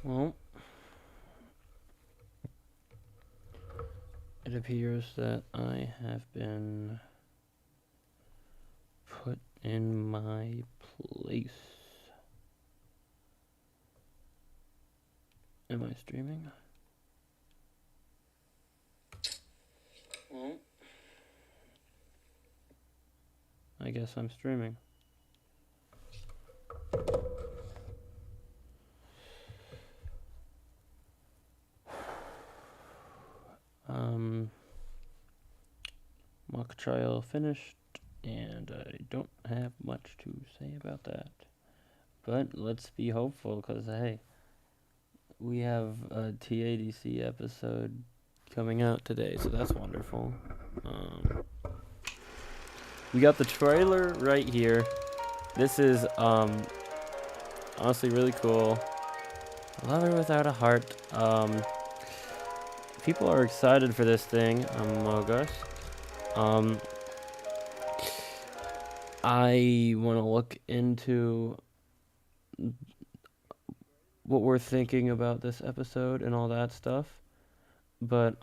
Well, it appears that I have been put in my place. Am I streaming? Well, I guess I'm streaming. Mock trial finished, and I don't have much to say about that. But let's be hopeful, because, hey, we have a TADC episode coming out today, so that's wonderful. We got the trailer right here. This is, honestly really cool. Lover Without a Heart. People are excited for this thing, among us. I want to look into what we're thinking about this episode and all that stuff. But,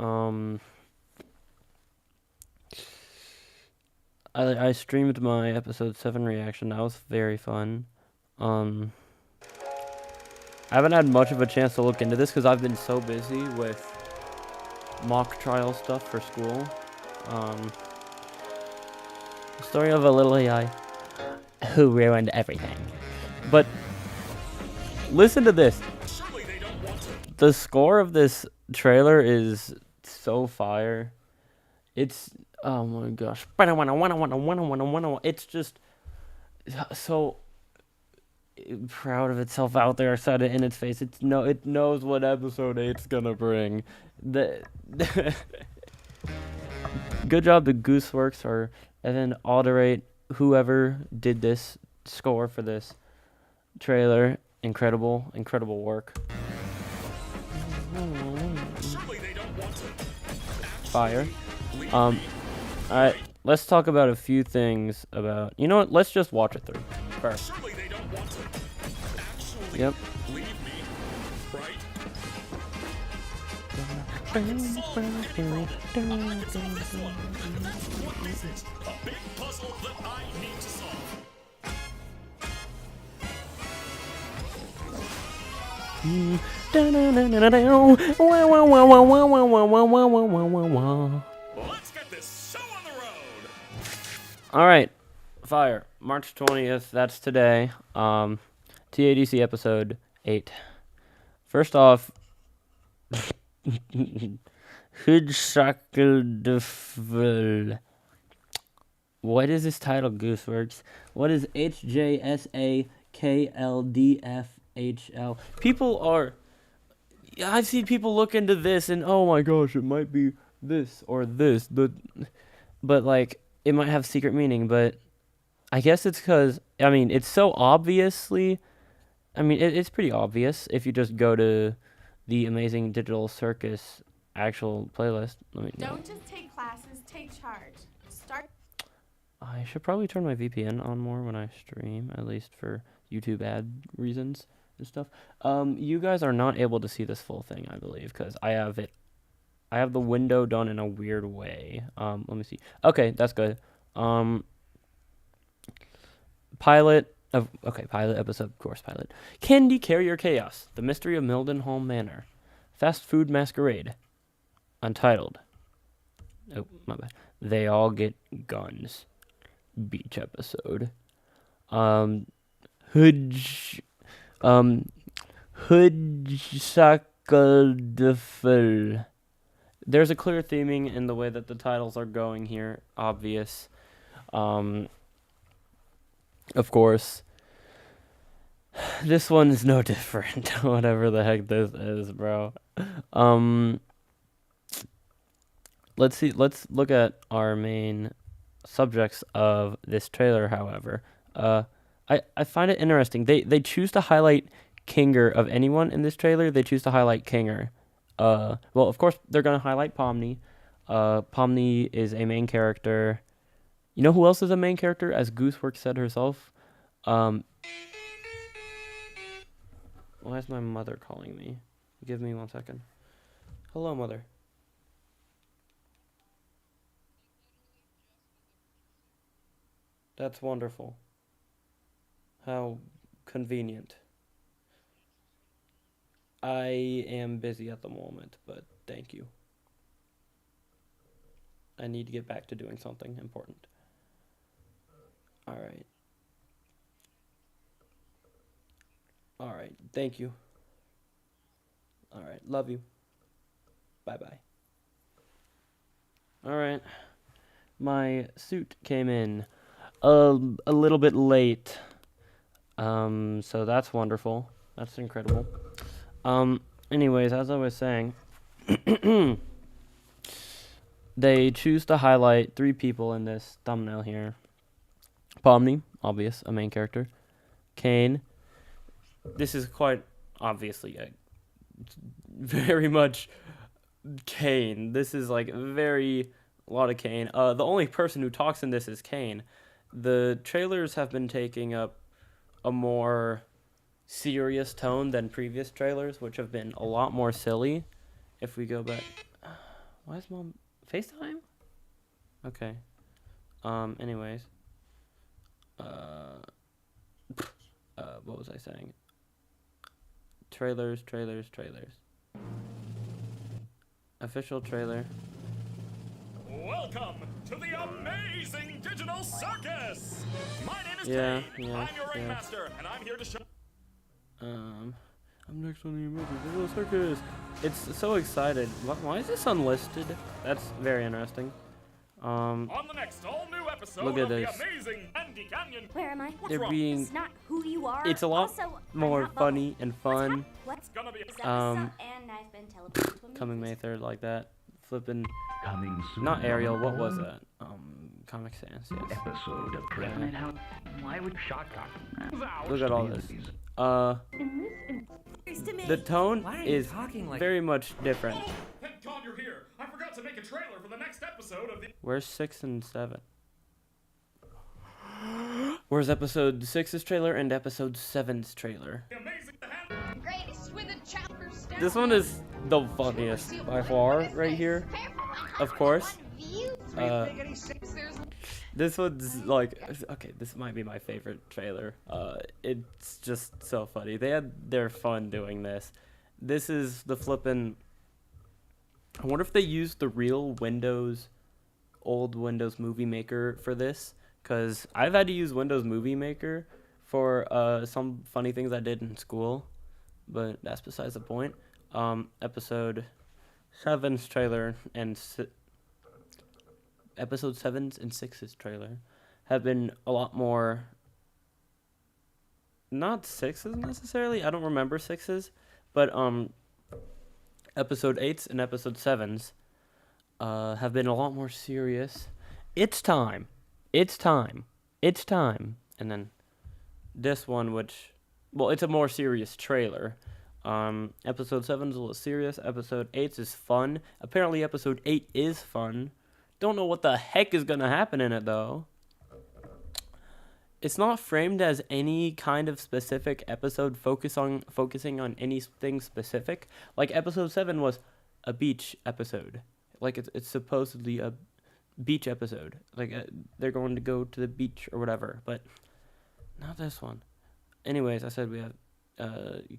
I streamed my episode 7 reaction. That was very fun. I haven't had much of a chance to look into this because I've been so busy with mock trial stuff for school. The story of a little AI who ruined everything. But listen to this. The score of this trailer is so fire. It's, oh my gosh. It's just so proud of itself out there, said it in its face. It knows what episode 8's gonna bring. Good job to Gooseworks or Evan Alderate, whoever did this score for this trailer. Incredible work. Fire. Alright, let's talk about a few things about, you know what, let's just watch it through first. Yep. Let's get this show on the road. All right, fire. March 20th. That's today. TADC episode 8. First off, what is this title, Gooseworks? What is HJSAKLDFHL? People are... I've seen people look into this and, oh my gosh, it might be this or this. But, like, it might have secret meaning, but I guess it's because, I mean, it's so obviously... I mean, it's pretty obvious if you just go to the Amazing Digital Circus actual playlist. Don't just take classes, take charge. I should probably turn my VPN on more when I stream, at least for YouTube ad reasons and stuff. You guys are not able to see this full thing, I believe, because I have the window done in a weird way. Let me see. Okay, that's good. Pilot episode, course pilot. Candy Carrier Chaos, The Mystery of Mildenholm Manor. Fast Food Masquerade. Untitled. Oh, my bad. They All Get Guns. Beach episode. Hudsuckledefel. There's a clear theming in the way that the titles are going here. Obvious. Of course, this one is no different. Whatever the heck this is, bro. Let's see. Let's look at our main subjects of this trailer. However, I find it interesting. They choose to highlight Kinger of anyone in this trailer. They choose to highlight Kinger. Well, of course they're gonna highlight Pomni. Pomni is a main character. You know who else is a main character? As Gooseworks said herself. Why is my mother calling me? Give me 1 second. Hello, mother. That's wonderful. How convenient. I am busy at the moment, but thank you. I need to get back to doing something important. Alright. Alright, thank you. Alright, love you. Bye-bye. Alright. My suit came in a little bit late. So that's wonderful. That's incredible. Anyways, as I was saying, they choose to highlight 3 people in this thumbnail here. Pomni, obvious, a main character. Kane. This is quite obviously very much Kane. This is like a lot of Kane. The only person who talks in this is Kane. The trailers have been taking up a more serious tone than previous trailers, which have been a lot more silly. If we go back, why is mom FaceTime? Okay. Anyways, what was I saying? Trailers. Official trailer. Welcome to the amazing digital circus. My name is Yeah, Kane. I'm your ringmaster, and I'm here to show. I'm next on the amazing digital circus. It's so excited. Why is this unlisted? That's very interesting. On the next all-new episode Look at of this. the amazing Andy Canyon. Where am I? They're wrong? being. It's not who you are. It's a lot also, more I'm not funny and fun. What's Gonna be. and I've been teleported to a Coming May 3rd like that. Flipping. Coming soon. Not Ariel. What was that? Comic Sans. Yes. Episode of Pregnant House. Why would Shot Look at all this. The tone is very much different. Oh, thank God you're here. I forgot to make a trailer for the next episode of the. Where's 6 and 7? Where's episode 6's trailer and episode 7's trailer? Amazing. Greatest with a chopper stone. This one is the funniest by far right here. Of course. This one's like, okay, this might be my favorite trailer. It's just so funny. They had their fun doing this. This is the flippin'. I wonder if they used the real old Windows Movie Maker for this, because I've had to use Windows Movie Maker for some funny things I did in school, but that's besides the point. Episode 7's trailer and episode 7's and 6's trailer have been a lot more, not 6's necessarily, I don't remember 6's, but episode 8's and episode 7's have been a lot more serious. It's time. And then this one, which, well, it's a more serious trailer. Episode 7's a little serious. Episode 8's is fun. Apparently episode 8 is fun. Don't know what the heck is gonna happen in it though. It's not framed as any kind of specific episode focusing on anything specific. Like episode 7 was a beach episode. Like it's supposedly a beach episode. Like they're going to go to the beach or whatever, but not this one. Anyways, I said we have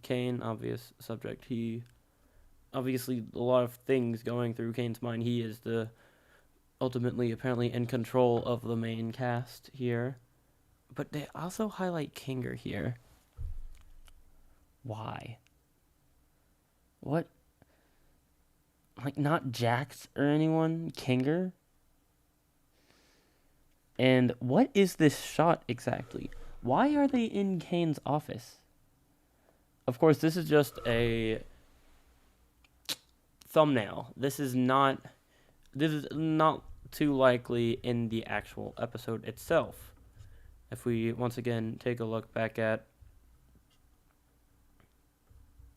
Kane, obvious subject. He obviously a lot of things going through Kane's mind. He is the ultimately apparently in control of the main cast here. But they also highlight Kinger here. Why? What? Like, not Jax or anyone? Kinger? And what is this shot exactly? Why are they in Kane's office? Of course, this is just a thumbnail. This is not too likely in the actual episode itself. If we once again take a look back at,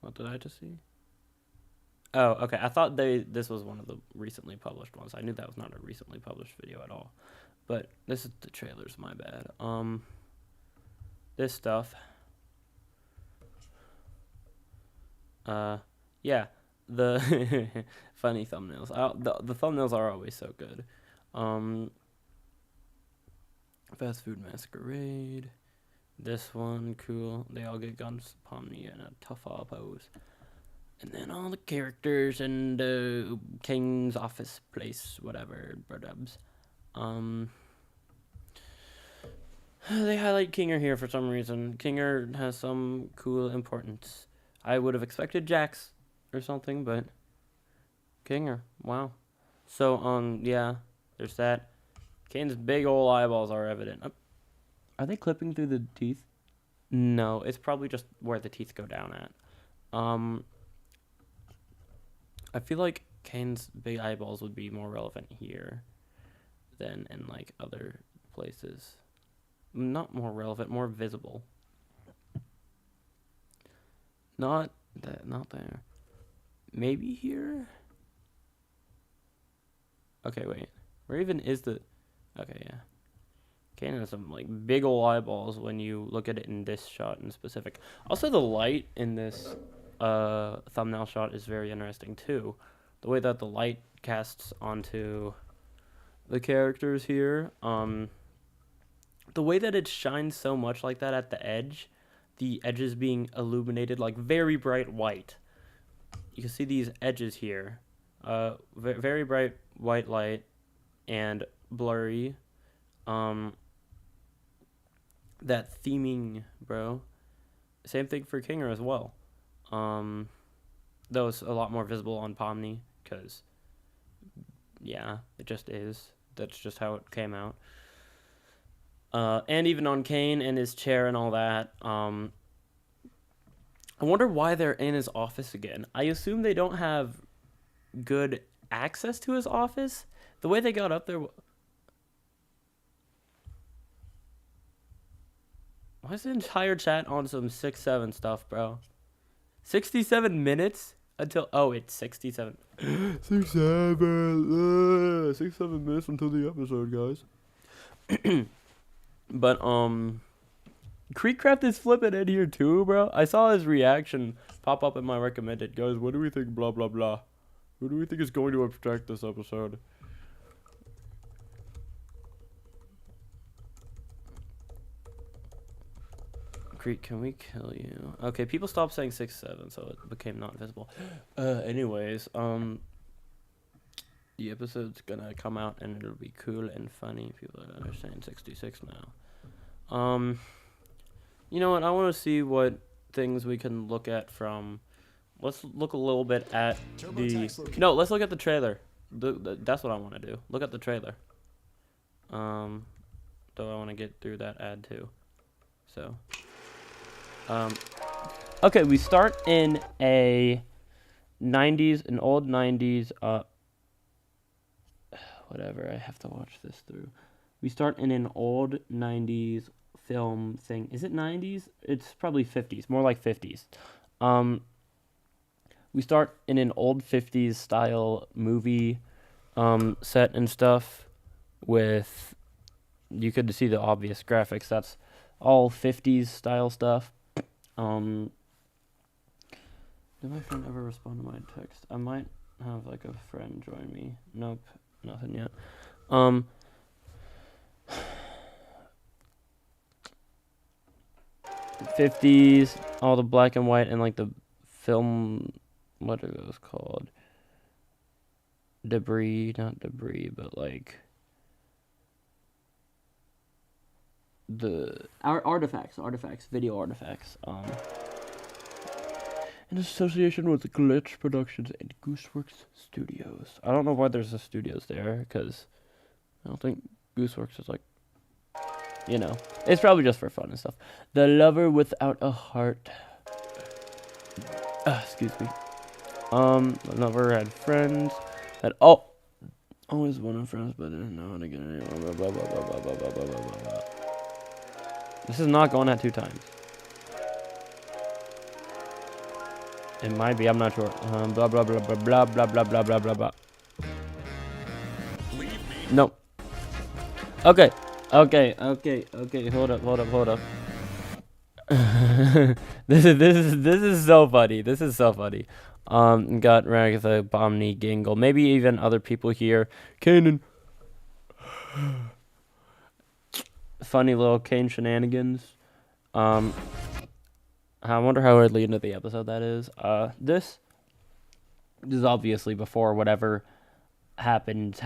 what did I just see? Oh, okay. I thought this was one of the recently published ones. I knew that was not a recently published video at all. But this is the trailers, my bad. This stuff. Yeah, the funny thumbnails. The thumbnails are always so good. Fast Food Masquerade. This one, cool. They all get guns upon me in a tough all pose. And then all the characters and King's office place, whatever, burdubs. They highlight Kinger here for some reason. Kinger has some cool importance. I would have expected Jax or something, but Kinger, wow. So, yeah, there's that. Kane's big ol' eyeballs are evident. Are they clipping through the teeth? No, it's probably just where the teeth go down at. I feel like Kane's big eyeballs would be more relevant here than in, like, other places. Not more relevant, more visible. Not there. Maybe here? Okay, wait. Where even is the... Okay, yeah. Kane has some, like, big ol' eyeballs when you look at it in this shot in specific. Also, the light in this thumbnail shot is very interesting, too. The way that the light casts onto the characters here. The way that it shines so much like that at the edge, the edges being illuminated like very bright white. You can see these edges here, very bright white light and blurry. That theming, bro. Same thing for Kinger as well. Though it's a lot more visible on Pomni, because yeah, it just is. That's just how it came out. And even on Kane and his chair and all that. I wonder why they're in his office again. I assume they don't have good access to his office. The way they got up there... Why is the entire chat on some 6-7 stuff, bro? 67 minutes until... Oh, it's 67. 67 minutes until the episode, guys. But, Creekcraft is flipping in here too, bro. I saw his reaction pop up in my recommended. Guys, what do we think, blah, blah, blah? Who do we think is going to abstract this episode? Creek, can we kill you? Okay, people stopped saying 6-7, so it became not visible. Anyways, the episode's gonna come out and it'll be cool and funny. People are saying 66 now. You know what? I want to see what things we can look at from. Let's look a little bit at the. No, let's look at the trailer. That's what I want to do. Look at the trailer. Though I want to get through that ad too. So. Okay, we start in an old 90s. Whatever. I have to watch this through. We start in an old 90s film thing. Is it 90s? It's probably 50s. More like 50s. We start in an old 50s style movie set and stuff with... You could see the obvious graphics. That's all 50s style stuff. Did my friend ever respond to my text? I might have like a friend join me. Nope. Nothing yet. 50s, all the black and white, and like the film, what are those called? Debris, not debris, but like the artifacts, video artifacts. In association with Glitch Productions and Gooseworks Studios. I don't know why there's a studios there, because I don't think Gooseworks is like, you know, it's probably just for fun and stuff. The Lover Without a Heart. Excuse me. Lover had friends. Had always wanted friends, but didn't know how to get anyone. Blah, blah, blah, blah, blah, blah, blah, blah, blah. This is not going at 2 times. It might be, I'm not sure. Blah, blah, blah, blah, blah, blah, blah, blah, blah, blah, blah. No. Okay. Hold up. This is so funny. This is so funny. Got Ragatha, Bomni, Gingle, maybe even other people here. Kanan. Funny little Kane shenanigans. I wonder how early into the episode that is. This is obviously before whatever happens.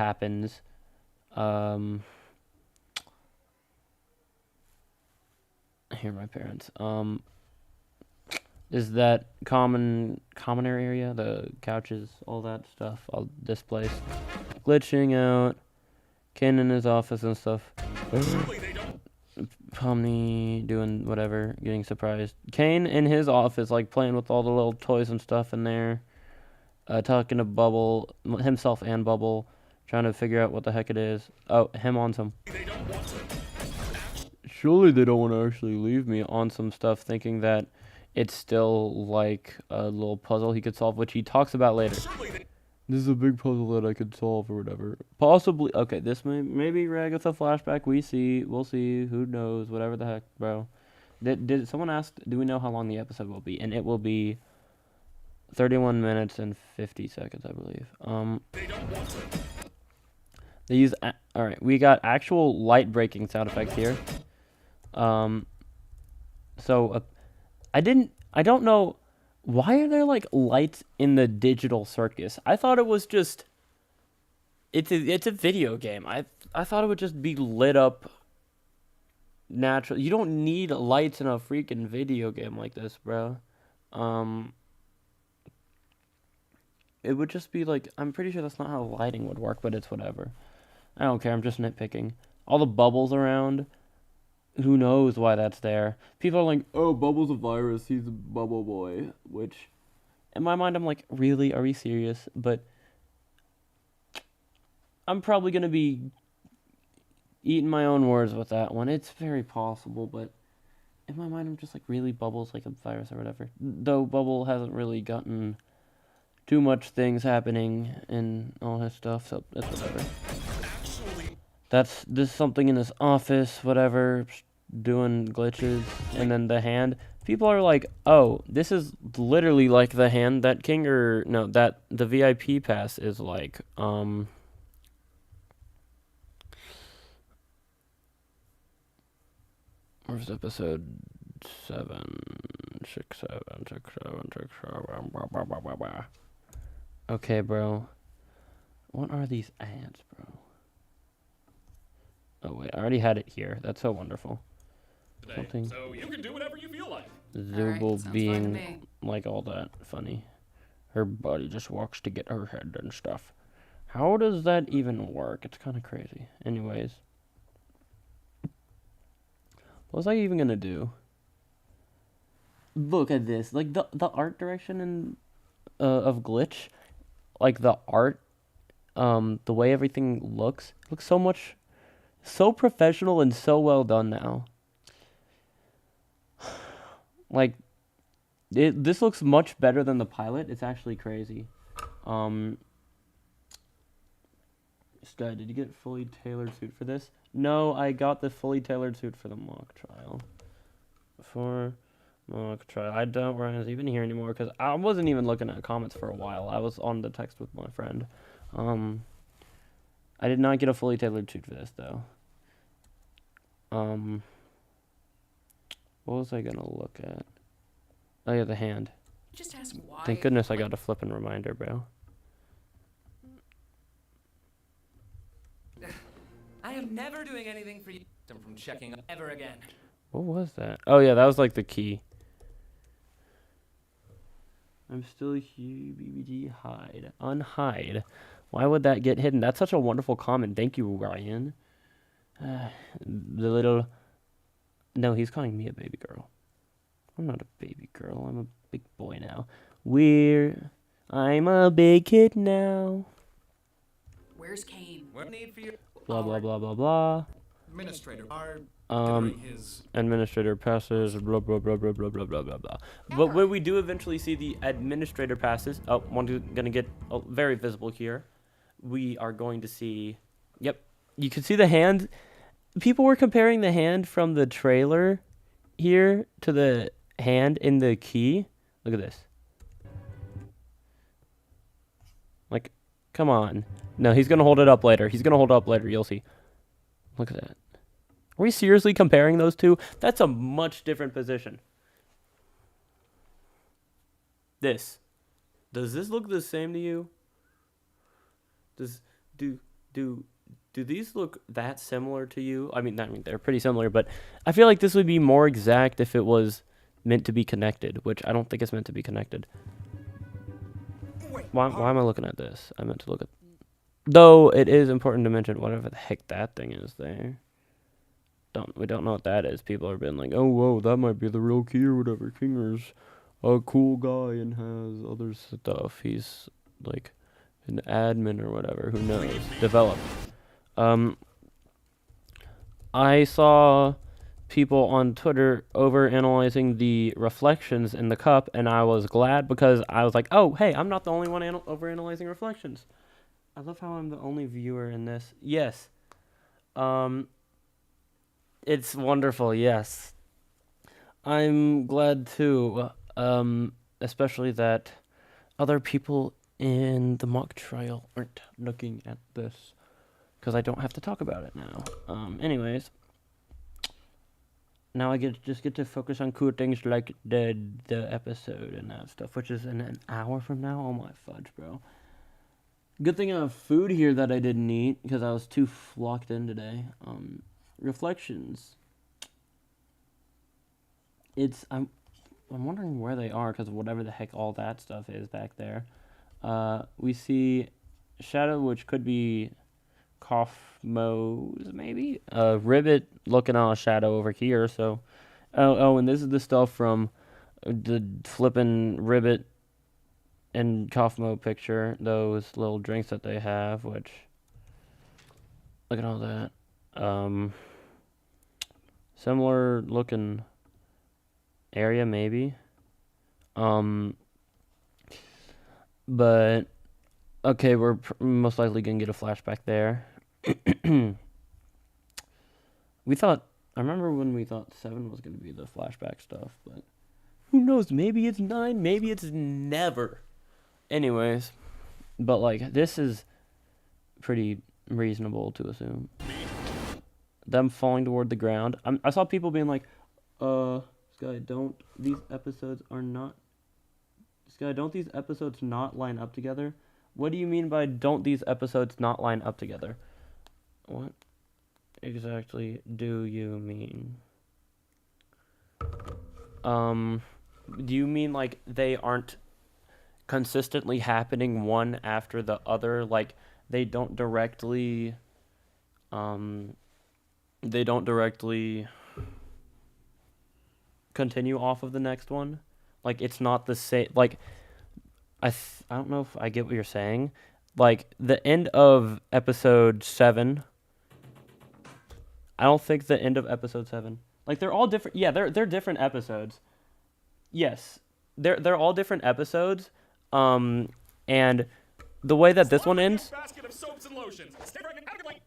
Here are my parents. Is that common area, the couches, all that stuff, all displays, glitching out, Ken in his office and stuff. Pomni doing whatever, getting surprised. Kane in his office, like playing with all the little toys and stuff in there, talking to Bubble, himself and Bubble, trying to figure out what the heck it is. Oh, him on some. Surely they don't want to actually leave me on some stuff, thinking that it's still like a little puzzle he could solve, which he talks about later. This is a big puzzle that I could solve or whatever. Possibly. Okay, this maybe Ragatha flashback. We'll see. Who knows? Whatever the heck, bro. Did someone ask? Do we know how long the episode will be? And it will be 31 minutes and 50 seconds, I believe. They use. All right, we got actual light breaking sound effects here. So I don't know, why are there like lights in the digital circus? I thought it was just, it's a video game. I thought it would just be lit up natural. You don't need lights in a freaking video game like this, bro. It would just be like, I'm pretty sure that's not how lighting would work, but it's whatever. I don't care, I'm just nitpicking. All the bubbles around. Who knows why that's there? People are like, oh, Bubble's a virus. He's a bubble boy. Which, in my mind, I'm like, really? Are we serious? But I'm probably going to be eating my own words with that one. It's very possible, but in my mind, I'm just like, really? Bubble's like a virus or whatever. Though Bubble hasn't really gotten too much things happening in all his stuff, so that's whatever. There's something in his office, whatever, doing glitches, and then the hand. People are like, oh, this is literally like the hand that that the VIP pass is like. Where's episode 7? 6, 7, 6, 7, 6, 7, blah, blah, blah, blah, blah. Okay, bro. What are these ads, bro? Oh wait, I already had it here. That's so wonderful. Something. So you can do whatever you feel like. Zubul being like all that funny. Her body just walks to get her head and stuff. How does that even work? It's kind of crazy. Anyways. What was I even gonna do? Look at this. Like the art direction in of Glitch. Like the art, the way everything looks so professional and so well done now. Like, this looks much better than the pilot. It's actually crazy. Sky, did you get fully tailored suit for this? No, I got the fully tailored suit for the mock trial. I don't Ryan's even here anymore because I wasn't even looking at comments for a while. I was on the text with my friend. I did not get a fully tailored suit for this though. What was I gonna look at? Oh yeah, the hand. Just ask why. Thank goodness I got a flippin' reminder, bro. I am never doing anything for you from checking ever again. What was that? Oh yeah, that was like the key. I'm still here, BBG. Hide. Unhide. Why would that get hidden? That's such a wonderful comment. Thank you, Ryan. The little... No, he's calling me a baby girl. I'm not a baby girl. I'm a big boy now. I'm a big kid now. Where's Kane? What need for you? Blah, blah, blah, blah, blah. Administrator. Administrator passes, blah, blah, blah, blah, blah, blah, blah, blah, blah. But when we do eventually see the administrator passes, gonna get very visible here. We are going to see, yep, you can see the hand. People were comparing the hand from the trailer here to the hand in the key. Look at this. Like, come on. No, he's going to hold it up later. He's going to hold it up later. You'll see. Look at that. Are we seriously comparing those two? That's a much different position. This. Does this look the same to you? Do these look that similar to you? I mean, they're pretty similar, but I feel like this would be more exact if it was meant to be connected, which I don't think it's meant to be connected. Why am I looking at this? I meant to look at... Though it is important to mention whatever the heck that thing is there. We don't know what that is. People are being like, oh, whoa, that might be the real key or whatever. Kinger's a cool guy and has other stuff. He's like an admin or whatever. Who knows? Developed. I saw people on Twitter over-analyzing the reflections in the cup, and I was glad because I was like, oh, hey, I'm not the only one over-analyzing reflections. I love how I'm the only viewer in this. Yes. It's wonderful, yes. I'm glad too, especially that other people in the mock trial aren't looking at this, because I don't have to talk about it now. Anyways, now I just get to focus on cool things like the episode and that stuff, which is in an hour from now. Oh my fudge, bro. Good thing I have food here that I didn't eat because I was too locked in today. Reflections. I'm wondering where they are because whatever the heck all that stuff is back there. We see Shadow, which could be Kaufmo's maybe. Ribbit looking on a Shadow over here. So, and this is the stuff from the flippin' Ribbit and Kaufmo picture. Those little drinks that they have, which look at all that. Similar looking area maybe. But okay, we're most likely gonna get a flashback there. I remember when we thought 7 was gonna be the flashback stuff, but who knows? Maybe it's 9, maybe it's never. Anyways, but like this is pretty reasonable to assume. Them falling toward the ground. I saw people being like, Sky, don't these episodes not line up together? What do you mean by don't these episodes not line up together? What exactly do you mean? Do you mean like they aren't consistently happening one after the other? Like they don't directly continue off of the next one? Like it's not the same. Like I don't know if I get what you're saying. Like the end of episode 7. I don't think the end of episode 7. Like they're all different. Yeah, they're different episodes. Yes, they're all different episodes. And the way that this one ends. Basket of soaps and lotions. Stay pregnant, like,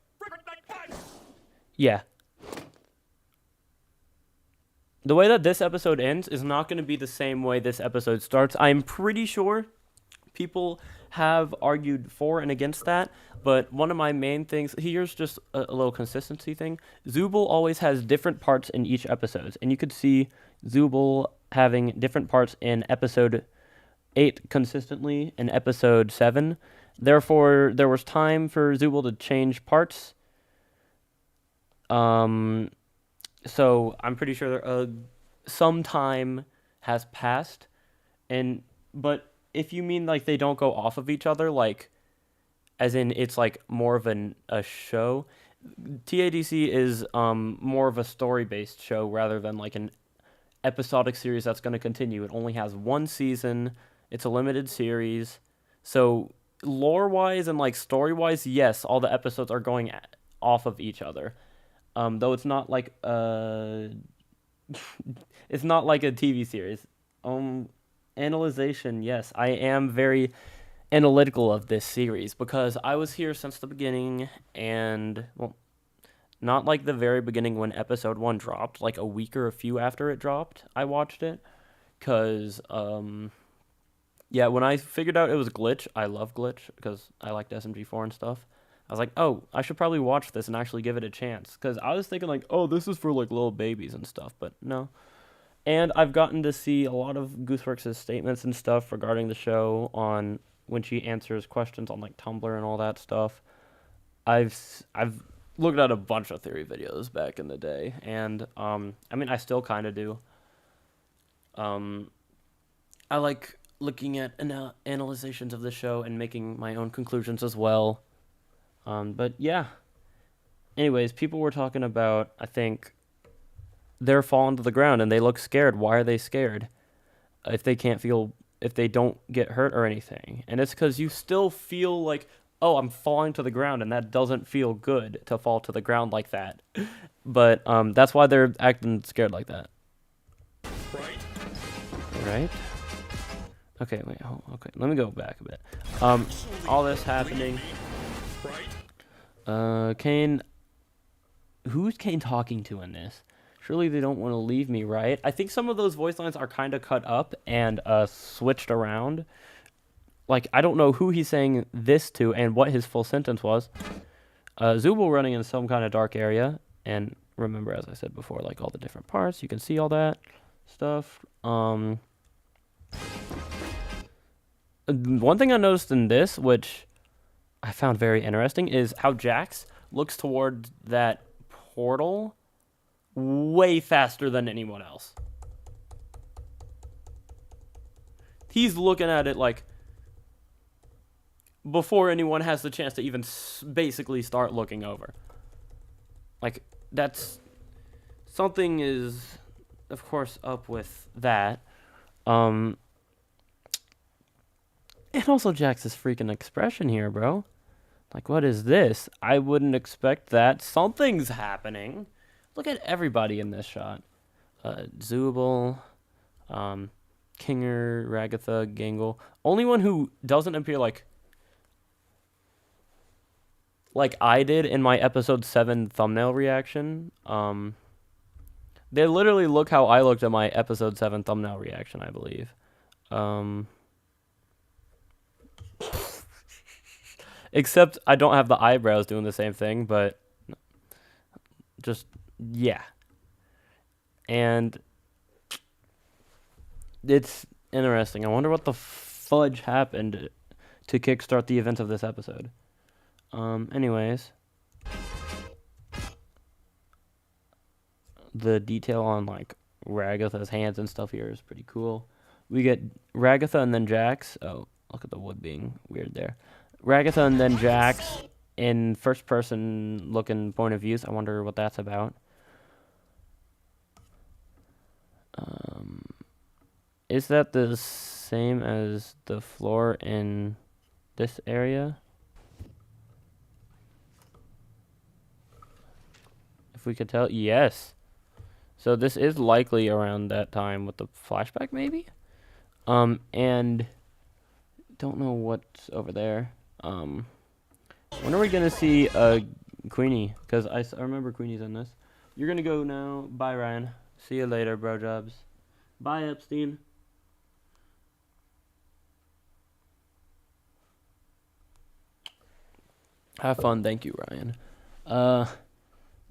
yeah. The way that this episode ends is not going to be the same way this episode starts. I'm pretty sure people have argued for and against that, but one of my main things, here's just a little consistency thing. Zubul always has different parts in each episode, and you could see Zubul having different parts in episode 8 consistently, in episode 7. Therefore, there was time for Zubul to change parts. So I'm pretty sure some time has passed, but if you mean like they don't go off of each other, like as in it's like more of a show, TADC is more of a story-based show rather than like an episodic series that's going to continue. It only has one season. It's a limited series. So lore-wise and like story-wise, yes, all the episodes are going off of each other. Though it's not like it's not like a TV series. Analyzation, yes, I am very analytical of this series because I was here since the beginning, and well, Not like the very beginning when episode 1 dropped, like a week or a few after it dropped, I watched it. Because, yeah, when I figured out it was Glitch, I love Glitch because I liked SMG4 and stuff. I was like, oh, I should probably watch this and actually give it a chance. Because I was thinking like, oh, this is for like little babies and stuff, but no. And I've gotten to see a lot of Gooseworks' statements and stuff regarding the show on when she answers questions on like Tumblr and all that stuff. I've looked at a bunch of theory videos back in the day, and I mean I still kind of do. I like looking at analyzations of the show and making my own conclusions as well. But yeah. Anyways, people were talking about, I think, they're falling to the ground and they look scared. Why are they scared? If they don't get hurt or anything. And it's because you still feel like, oh, I'm falling to the ground, and that doesn't feel good to fall to the ground like that. But that's why they're acting scared like that. Right? Okay, wait, okay, let me go back a bit. All this happening. Kane. Who's Kane talking to in this? Surely they don't want to leave me, right? I think some of those voice lines are kind of cut up and switched around. Like, I don't know who he's saying this to and what his full sentence was. Zubul running in some kind of dark area. And remember, as I said before, like all the different parts. You can see all that stuff. One thing I noticed in this, which I found very interesting, is how Jax looks toward that portal way faster than anyone else. He's looking at it like before anyone has the chance to even basically start looking over. Like, that's something is, of course, up with that. And also Jax's freaking expression here, bro. Like, what is this? I wouldn't expect that. Something's happening. Look at everybody in this shot. Zubul, Kinger, Ragatha, Gangle. Only one who doesn't appear like I did in my episode 7 thumbnail reaction. They literally look how I looked at my episode 7 thumbnail reaction, I believe. Except I don't have the eyebrows doing the same thing, but just, yeah. And it's interesting. I wonder what the fudge happened to kickstart the events of this episode. Anyways. The detail on, like, Ragatha's hands and stuff here is pretty cool. We get Ragatha and then Jax. Oh, look at the wood being weird there. Ragatha and then Jax in first-person looking point of views. I wonder what that's about. Is that the same as the floor in this area? If we could tell, yes. So this is likely around that time with the flashback, maybe? And don't know what's over there. When are we gonna see Queenie? Because I remember Queenie's in this. You're gonna go now. Bye, Ryan. See you later, bro jobs. Bye, Epstein. Have fun. Thank you, Ryan.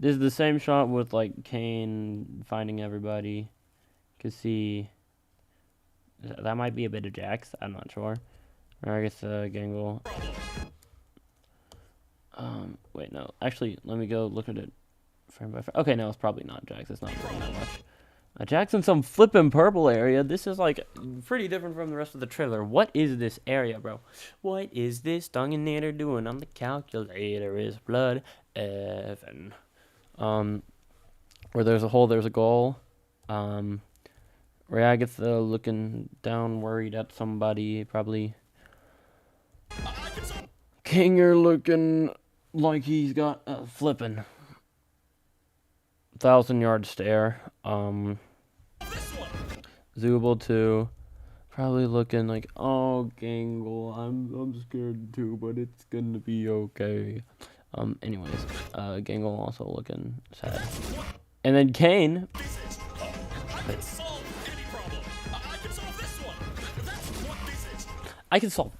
This is the same shot with, like, Kane finding everybody. You can see that might be a bit of Jax. I'm not sure. Or I guess Gangle. Wait, no. Actually, let me go look at it frame by frame. Okay, no, it's probably not Jax. It's not doing that much. Jax in some flippin' purple area. This is, like, pretty different from the rest of the trailer. What is this area, bro? What is this Dunginator doing on the calculator? Is blood Evan. Where there's a hole, there's a goal. Ragatha looking down, worried at somebody, probably. Kinger looking like he's got a flippin' 1,000-yard stare. Zubul too, probably looking like, oh, Gangle, I'm scared too, but it's gonna be okay. Anyways, Gangle also looking sad. And then Kane. I can solve any problem. I can solve this one. That's what this is. I can solve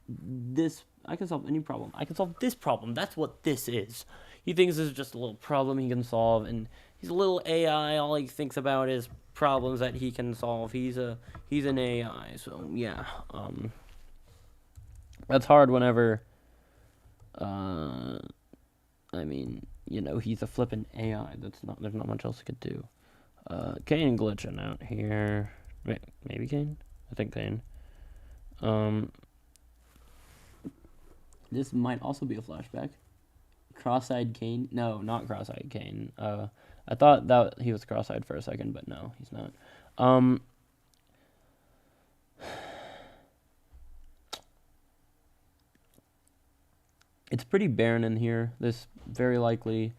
this. I can solve any problem. I can solve this problem. That's what this is. He thinks this is just a little problem he can solve, and he's a little AI. All he thinks about is problems that he can solve. He's an AI. So yeah, that's hard whenever. I mean, you know, he's a flippin' AI. There's not much else he could do. Kane glitching out here. Maybe Kane? I think Kane. This might also be a flashback. Cross-eyed Kane? No, not cross-eyed Kane. I thought that he was cross-eyed for a second, but no, he's not. It's pretty barren in here. This very likely,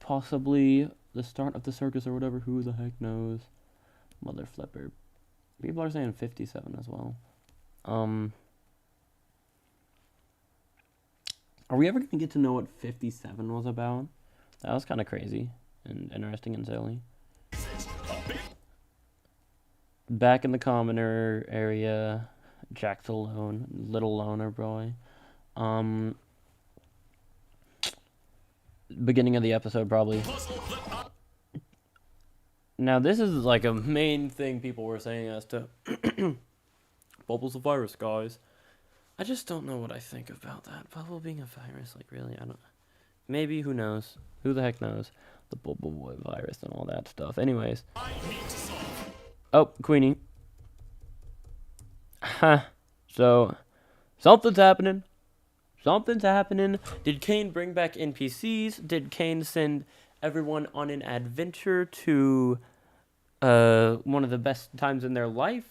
possibly the start of the circus or whatever. Who the heck knows? Mother flipper. People are saying 57 as well. Are we ever going to get to know what 57 was about? That was kind of crazy and interesting and silly. Back in the commoner area, Jack's alone, little loner boy. Beginning of the episode, probably. Now, this is like a main thing people were saying as to Bubble's a virus, guys. I just don't know what I think about that. Bubble being a virus, like, really, I don't... Maybe, who knows? Who the heck knows? The Bubble Boy virus and all that stuff. Anyways. Oh, Queenie. Ha. So, something's happening. Something's happening. Did Kane bring back NPCs? Did Kane send everyone on an adventure to one of the best times in their life?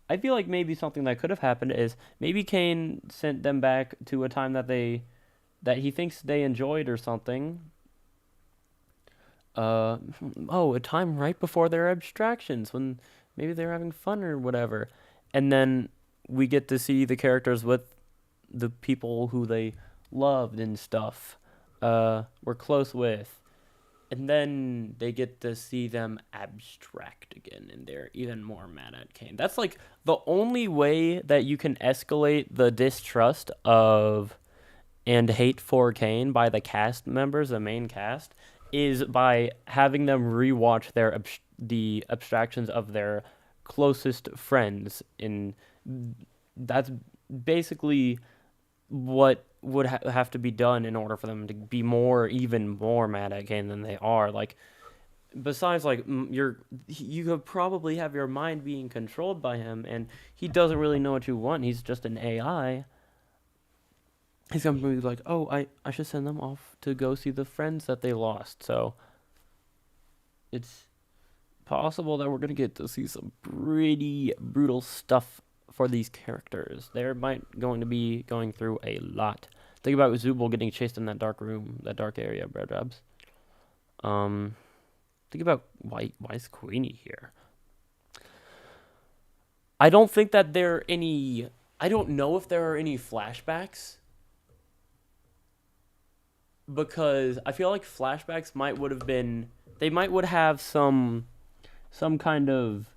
I feel like maybe something that could have happened is maybe Kane sent them back to a time that he thinks they enjoyed or something. A time right before their abstractions when maybe they're having fun or whatever. And then we get to see the characters with the people who they loved and stuff, were close with. And then they get to see them abstract again, and they're even more mad at Kane. That's like the only way that you can escalate the distrust of and hate for Kane by the cast members, the main cast, is by having them rewatch the abstractions of their closest friends. And that's basically what would have to be done in order for them to be even more mad at Kane than they are. Like, besides, like, you could probably have your mind being controlled by him, and he doesn't really know what you want. He's just an AI. He's gonna be like, oh, I should send them off to go see the friends that they lost. So it's possible that we're gonna get to see some pretty brutal stuff for these characters. They're going to be going through a lot. Think about Zubul getting chased in that dark room, that dark area, Bread Rabs. Think about why is Queenie here? I don't think that I don't know if there are any flashbacks, because I feel like flashbacks would have some kind of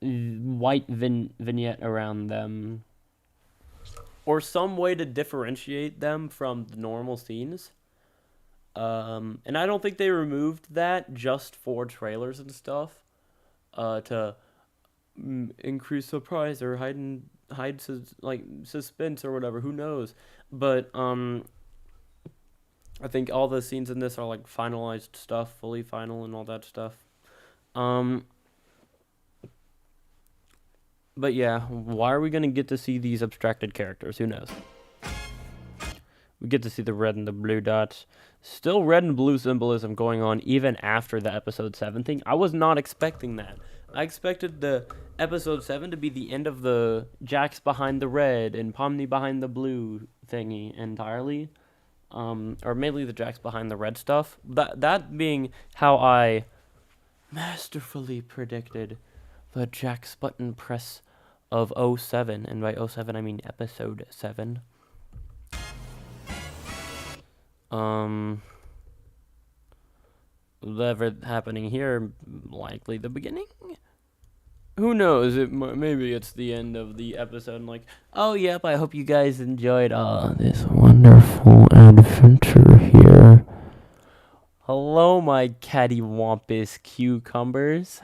white vignette around them, or some way to differentiate them from the normal scenes. And I don't think they removed that just for trailers and stuff, to increase surprise or hide suspense or whatever. Who knows? But I think all the scenes in this are like finalized stuff, fully final and all that stuff. But yeah, why are we going to get to see these abstracted characters? Who knows? We get to see the red and the blue dots. Still red and blue symbolism going on even after the episode 7 thing. I was not expecting that. I expected the episode 7 to be the end of the Jax behind the red and Pomni behind the blue thingy entirely. Or mainly the Jax behind the red stuff. That being how I masterfully predicted the Jax button press of 07, and by 07 I mean episode 7. whatever happening here, likely the beginning. Who knows? Maybe it's the end of the episode. And like, oh yep, I hope you guys enjoyed this wonderful adventure here. Hello, my cattywampus cucumbers.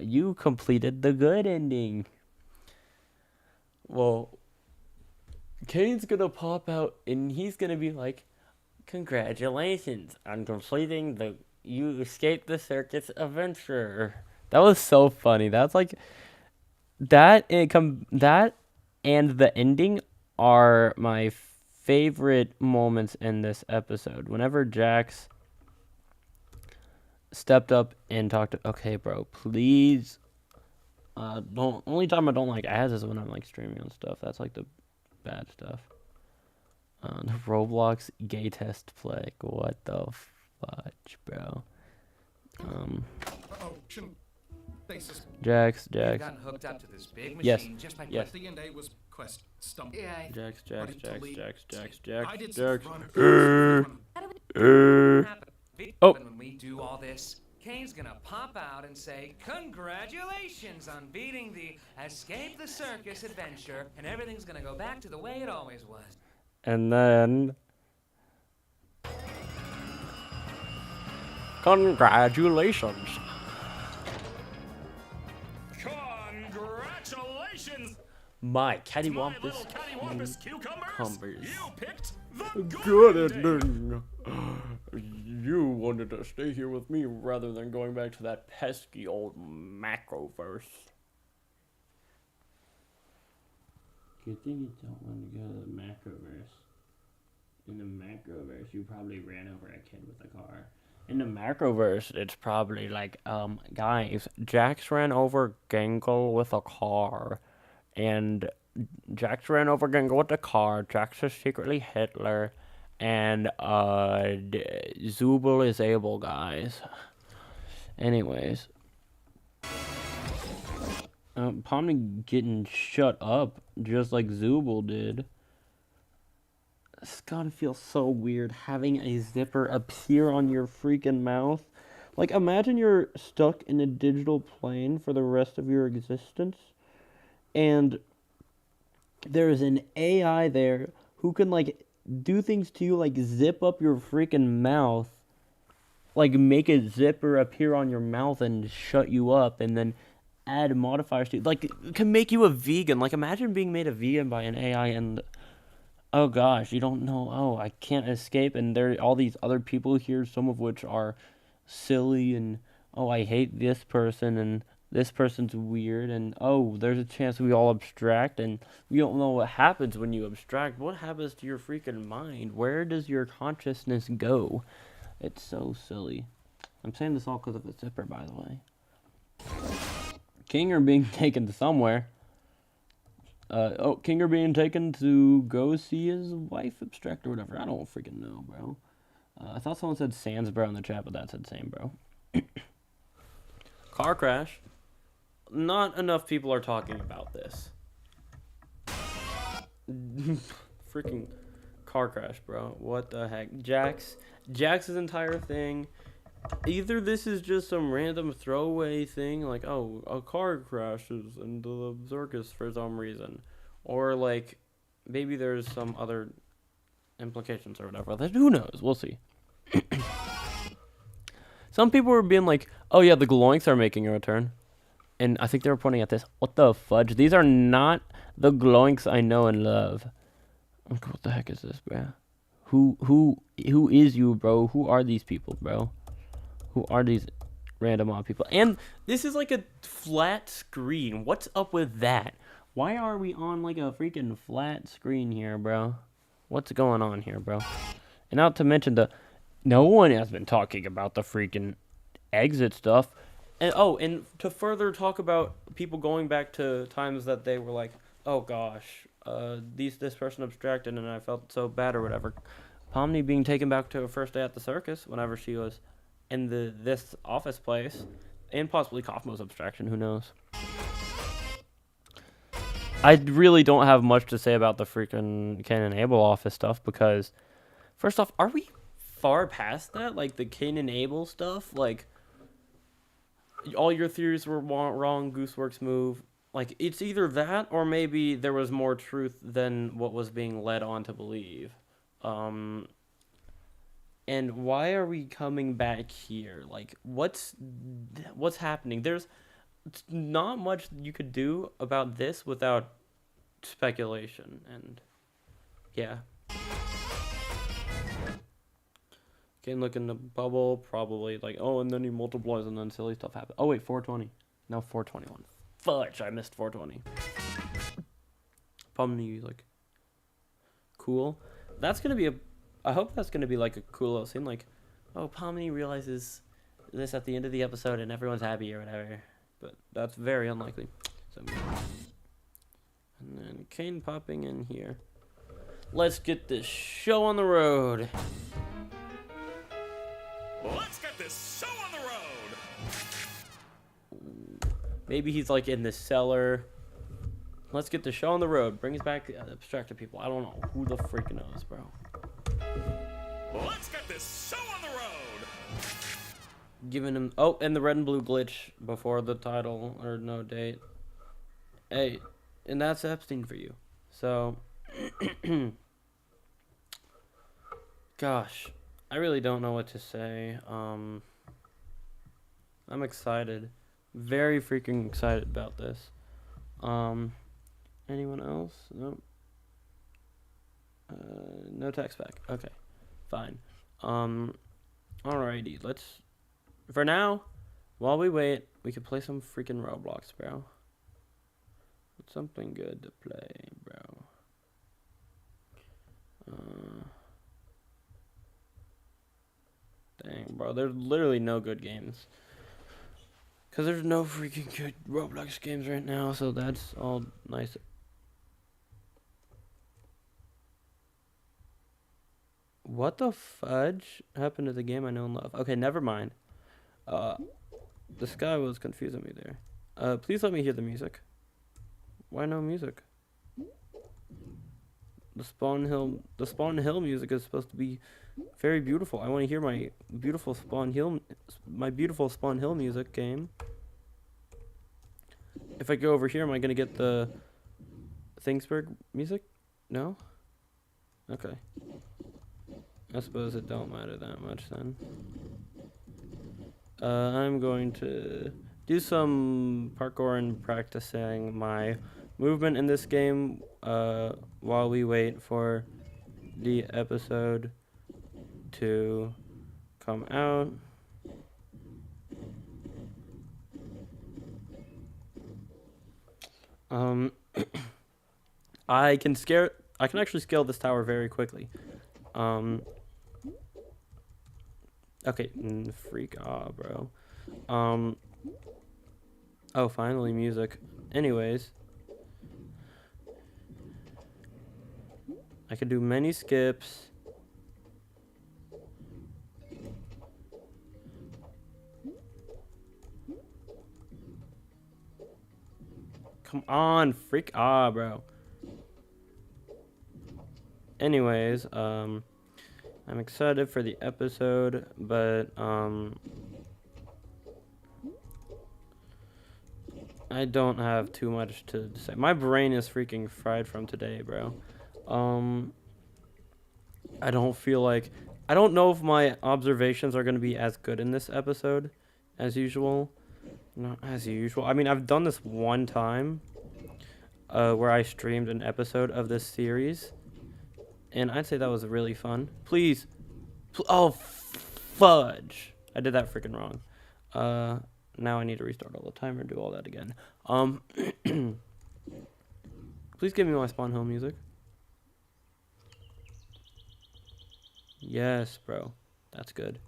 You completed the good ending. Well, Kane's gonna pop out and he's gonna be like, congratulations on completing the You Escaped the Circus adventure. That was so funny. That's like that and the ending are my favorite moments in this episode. Whenever Jax stepped up and talked to, okay, bro, please don't. Only time I don't like ads is when I'm like streaming and stuff. That's like the bad stuff. The Roblox gay test play. What the fudge, bro? Oh, shouldn't. Jax. Gotten hooked up to this big Yes, machine just by yes. D&A was quest stump. Yeah, I Jax. I did some run. Oh. When we do all this, Kane's gonna pop out and say, congratulations on beating the Escape the Circus adventure, and everything's gonna go back to the way it always was. And then, congratulations. Congratulations, My my cattywampus little cattywampus cucumbers. cucumbers. You picked the Good ending. ending. You wanted to stay here with me rather than going back to that pesky old macroverse. Good thing you don't want to go to the macroverse. In the macroverse, you probably ran over a kid with a car. In the macroverse, it's probably like, guys, Jax ran over Gangle with a car. And Jax ran over Gangle with a car. Jax is secretly Hitler. And, Zubul is able, guys. Anyways. Pomni getting shut up just like Zubul did. It's gotta feel so weird having a zipper appear on your freaking mouth. Like, imagine you're stuck in a digital plane for the rest of your existence, and there's an AI there who can, like, do things to you, like zip up your freaking mouth, like make a zipper appear on your mouth and shut you up, and then add modifiers to, like, can make you a vegan. Like, imagine being made a vegan by an AI and, oh gosh, you don't know, oh, I can't escape, and there are all these other people here, some of which are silly, and, oh, I hate this person, and this person's weird, and, oh, there's a chance we all abstract, and we don't know what happens when you abstract. What happens to your freaking mind? Where does your consciousness go? It's so silly. I'm saying this all because of the zipper, by the way. King are being taken somewhere. King are being taken to go see his wife abstract or whatever. I don't freaking know, bro. I thought someone said Sandsbro in the chat, but that said same, bro. Car crash. Not enough people are talking about this. Freaking car crash, bro. What the heck? Jax's entire thing. Either this is just some random throwaway thing, like, oh, a car crashes into the circus for some reason. Or, like, maybe there's some other implications or whatever. Who knows? We'll see. Some people were being like, oh yeah, the Gloinks are making a return. And I think they were pointing at this. What the fudge? These are not the Gloinks I know and love. Okay, what the heck is this, bro? Who is you, bro? Who are these people, bro? Who are these random odd people? And this is like a flat screen. What's up with that? Why are we on like a freaking flat screen here, bro? What's going on here, bro? And not to mention no one has been talking about the freaking exit stuff. And and to further talk about people going back to times that they were like, oh gosh, this person abstracted and I felt so bad or whatever. Pomni being taken back to her first day at the circus whenever she was in this office place, and possibly Kaufmo's abstraction, who knows. I really don't have much to say about the freaking Cain and Abel office stuff because, first off, are we far past that? Like the Cain and Abel stuff? Like, all your theories were wrong, Gooseworks move. Like, it's either that or maybe there was more truth than what was being led on to believe. And why are we coming back here? Like, what's happening? There's not much you could do about this without speculation, and yeah. Can look in the bubble, probably like, oh, and then he multiplies, and then silly stuff happens. Oh wait, 420. No, 421. Fudge, I missed 420. Pomni, like, cool. That's gonna be a. I hope that's gonna be like a cool little scene, like, oh, Pomni realizes this at the end of the episode, and everyone's happy or whatever. But that's very unlikely. So, and then Cain popping in here. Let's get this show on the road. Let's get this show on the road. Maybe he's like in the cellar. Let's get the show on the road. Brings back abstracted people. I don't know. Who the freak knows, bro? Let's get this show on the road. Giving him... Oh, and the red and blue glitch before the title or no date. Hey, and that's Epstein for you. So... Gosh. I really don't know what to say. I'm excited. Very freaking excited about this. Anyone else? Nope. No text back. Okay. Fine. Alrighty. Let's... For now, while we wait, we can play some freaking Roblox, bro. It's something good to play, bro. Dang, bro. There's literally no good games. Because there's no freaking good Roblox games right now, so that's all nice. What the fudge happened to the game I know and love? Okay, never mind. This guy was confusing me there. Please let me hear the music. Why no music? The Spawn Hill music is supposed to be very beautiful. I want to hear my beautiful Spawn Hill music game. If I go over here, am I gonna get the Thingsburg music? No? Okay. I suppose it don't matter that much then. I'm going to do some parkour and practicing my movement in this game while we wait for the episode to come out. I can actually scale this tower very quickly. Okay, freak bro. Oh, finally music. Anyways, I can do many skips. Come on, freak bro. Anyways, I'm excited for the episode, but I don't have too much to say. My brain is freaking fried from today, bro. I don't feel like... I don't know if my observations are going to be as good in this episode as usual. Not as usual. I mean, I've done this one time where I streamed an episode of this series. And I'd say that was really fun. Please. Oh, fudge. I did that freaking wrong. Now I need to restart all the timer and do all that again. Please give me my Spawn Hill music. Yes, bro. That's good.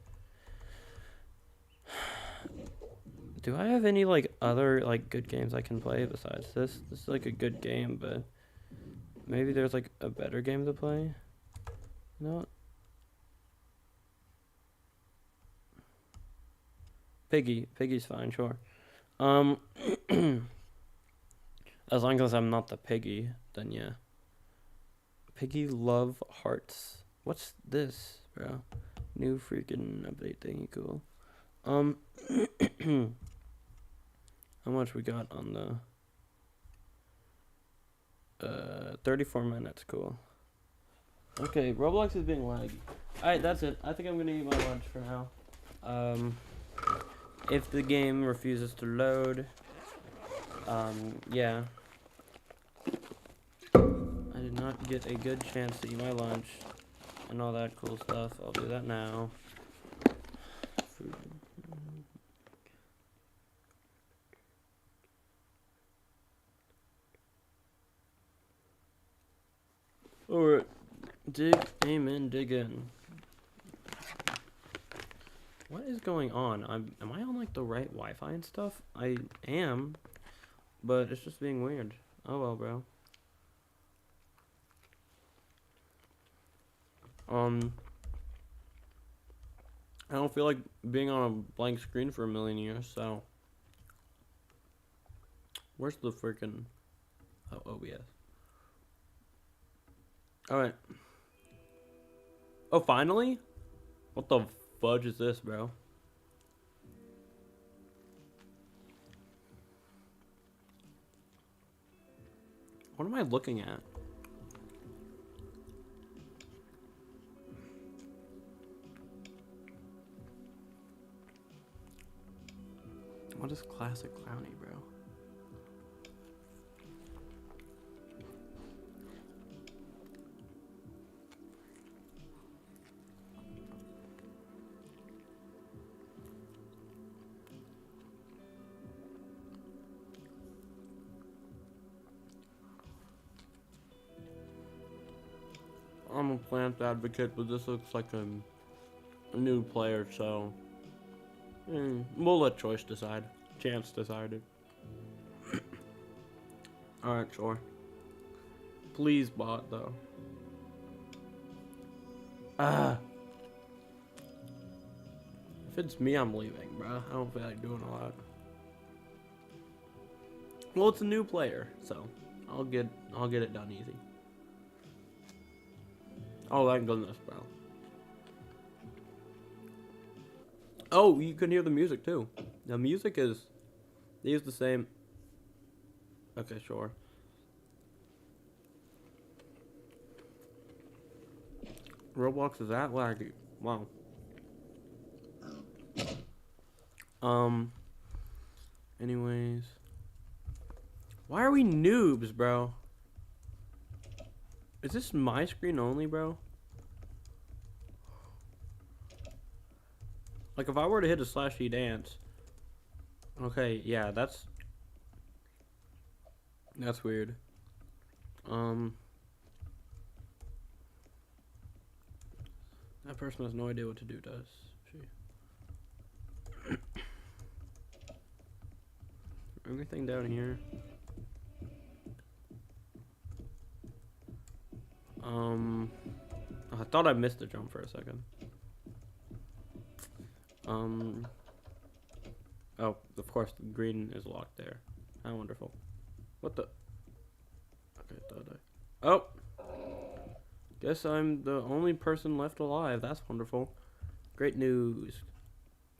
Do I have any, like, other, like, good games I can play besides this? This is, like, a good game, but maybe there's, like, a better game to play? You know what? Piggy's fine, sure. I As long as I'm not the piggy, then yeah. Piggy love hearts. What's this, bro? New freaking update thingy, cool. How much we got on the 34 minutes, cool. Okay, Roblox is being laggy. Alright, that's it. I think I'm gonna eat my lunch for now. If the game refuses to load, yeah. I did not get a good chance to eat my lunch and all that cool stuff. I'll do that now. Food. Alright. Dig, amen, dig in. What is going on? Am I on like the right Wi-Fi and stuff? I am, but it's just being weird. Oh well, bro. I don't feel like being on a blank screen for a million years, so. Where's the freaking OBS? Alright. Oh, finally? What the fudge is this, bro? What am I looking at? What is classic clowny, bro? I'm a plant advocate, but this looks like a new player, so we'll let Choice decide. Chance decided. Alright, sure. Please, bot, though. If it's me, I'm leaving, bro. I don't feel like doing a lot. Well, it's a new player, so I'll get it done easy. Oh, thank goodness, bro. Oh, you can hear the music too. The music is, they use the same. Okay, sure. Roblox is that laggy. Wow. Anyways. Why are we noobs, bro? Is this my screen only, bro? Like, if I were to hit a slashy dance. Okay, yeah, that's weird. That person has no idea what to do, does she? Everything down here. I thought I missed the jump for a second. Oh, of course, the green is locked there. How wonderful. What the? Okay, thought I. Oh! Guess I'm the only person left alive. That's wonderful. Great news.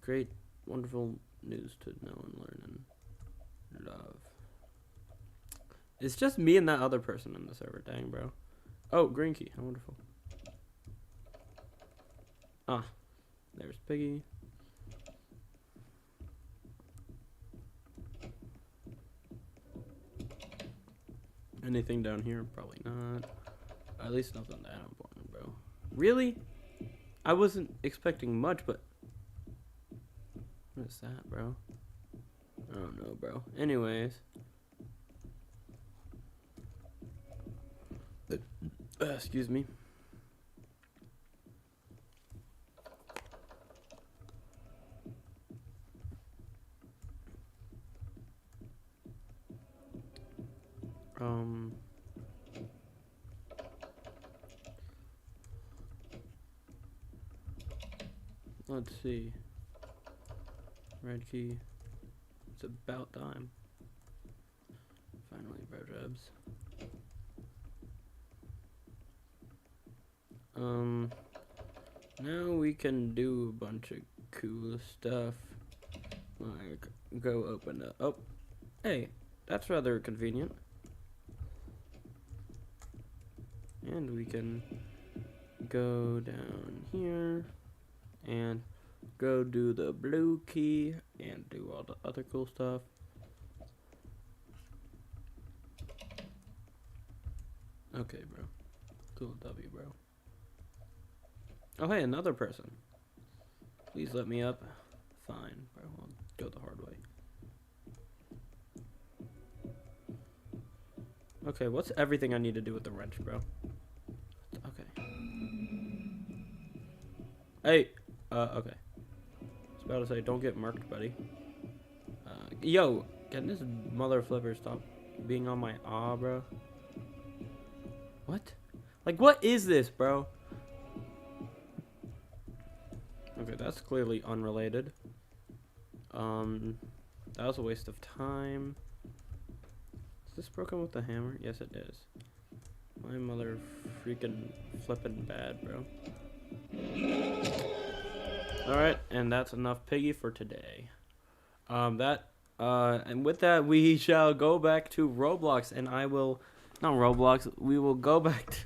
Great, wonderful news to know and learn and love. It's just me and that other person in the server. Dang, bro. Oh, green key. How wonderful. Ah, there's Piggy. Anything down here? Probably not. At least nothing that important, bro. Really? I wasn't expecting much, but what is that, bro? I don't know, bro. Anyways. Excuse me. Let's see. Red key. It's about time. Finally, bro jobs. Now we can do a bunch of cool stuff. Like, go open up. Oh, hey, that's rather convenient. And we can go down here and go do the blue key and do all the other cool stuff. Okay, bro. Cool W, bro. Oh, hey, another person. Please let me up. Fine, bro. I'll go the hard way. Okay, what's everything I need to do with the wrench, bro? Okay. Hey! Okay. I was about to say, don't get murked, buddy. Yo! Can this mother flipper stop being on my bro? What? Like, what is this, bro? Okay, that's clearly unrelated. That was a waste of time. Is this broken with the hammer? Yes, it is. My mother freaking flippin' bad, bro. Alright, and that's enough piggy for today. And with that, we shall go back to Roblox, and I will... Not Roblox, we will go back to...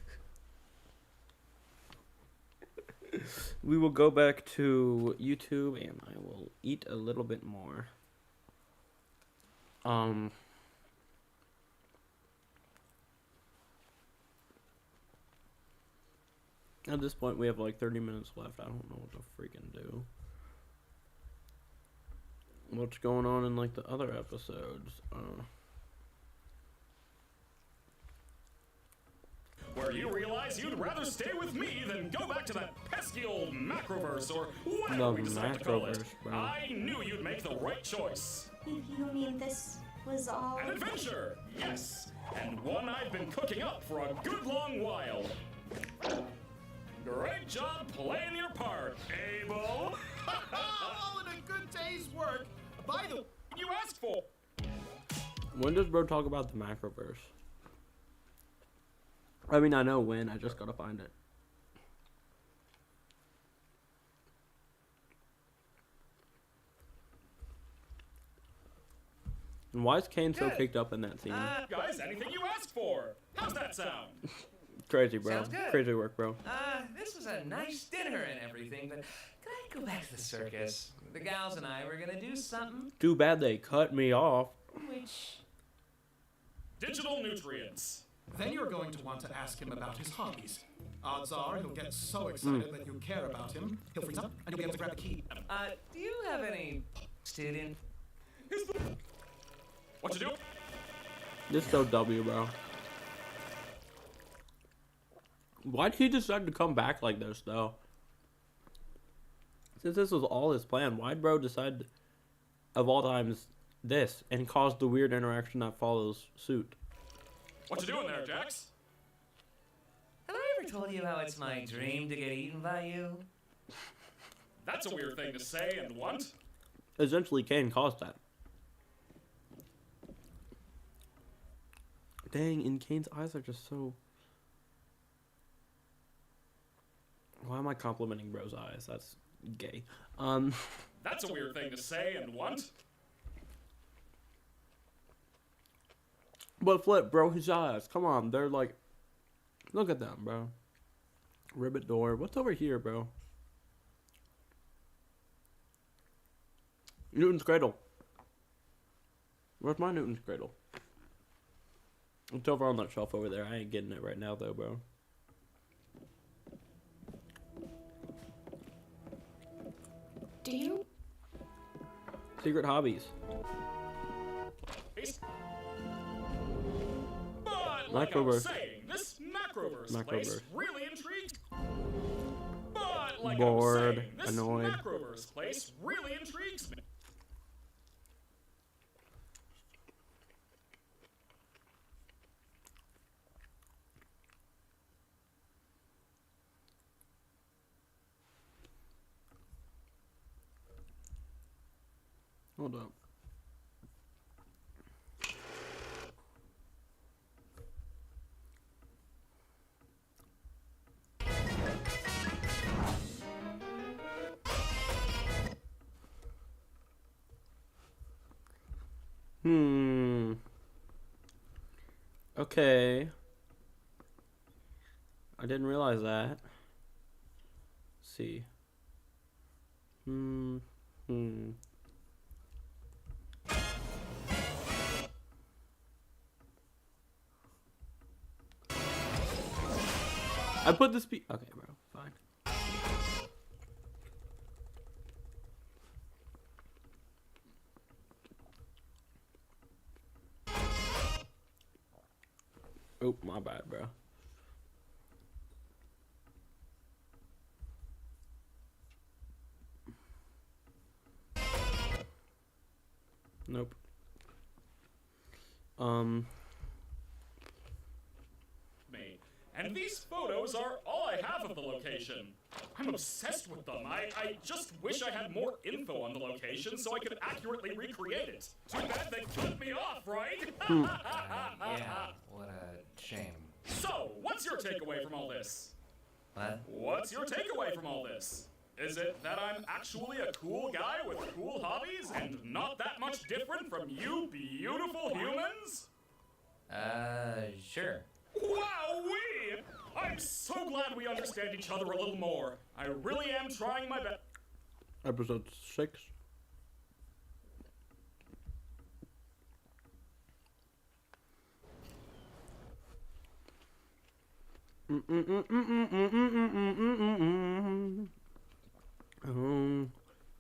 We will go back to YouTube, and I will eat a little bit more. At this point, we have like 30 minutes left. I don't know what to freaking do. What's going on in like the other episodes? Where you realize you'd rather stay with me than go back to that pesky old macroverse or whatever we decide to call it. Macroverse, bro. I knew you'd make the right choice. You mean this was all... An adventure, yes, and one I've been cooking up for a good long while. Great job playing your part, Abel. All in a good day's work. By the way, you asked for. When does bro talk about the macroverse? I mean, I know when. I just gotta find it. And why is Kane so Good. kicked up in that scene? Guys, anything you asked for. How's that sound? Crazy, bro. Sounds good. Crazy work, bro. This was a nice dinner and everything, but could I go back to the circus? The gals and I were gonna do something, Too bad they cut me off. which... Digital nutrients. Then you're going to want to ask him about his hobbies. Odds are he'll get so excited that you care about him, he'll freeze up and you'll be able to grab the key. Do you have any student? What you do? This is so W, bro. Why'd he decide to come back like this, though? Since this was all his plan, why'd bro decide, of all times, this, and cause the weird interaction that follows suit? What you doing there, Jax? Have I ever told you how it's my dream to get eaten by you? That's a weird thing to say and want. Essentially, Kane caused that. Dang, and Kane's eyes are just so... Why am I complimenting bro's eyes? That's gay. That's a weird thing to say and want. But flip, bro, his eyes. Come on, they're like... Look at them, bro. Ribbit door. What's over here, bro? Newton's cradle. Where's my Newton's cradle? It's over on that shelf over there. I ain't getting it right now, though, bro. Do you? Secret hobbies. But like I was Macroverse. saying, this macroverse Macroverse. place really intrigues. But like Bored, I was saying, this annoyed. macroverse place really intrigues me. Hold up. Okay. I didn't realize that. Let's see. I put this okay, bro. Fine. Oh, my bad, bro. Nope. Me. And these photos are all I have of the location. I'm obsessed with them. I just wish I had more info on the location so I could accurately recreate it. Too bad they cut me off, right? Yeah, what a shame. So, what's your takeaway from all this? What? What's your takeaway from all this? Is it that I'm actually a cool guy with cool hobbies and not that much different from you beautiful humans? Sure. Wowee! I'm so glad we understand each other a little more. I really am trying my best. Episode 6.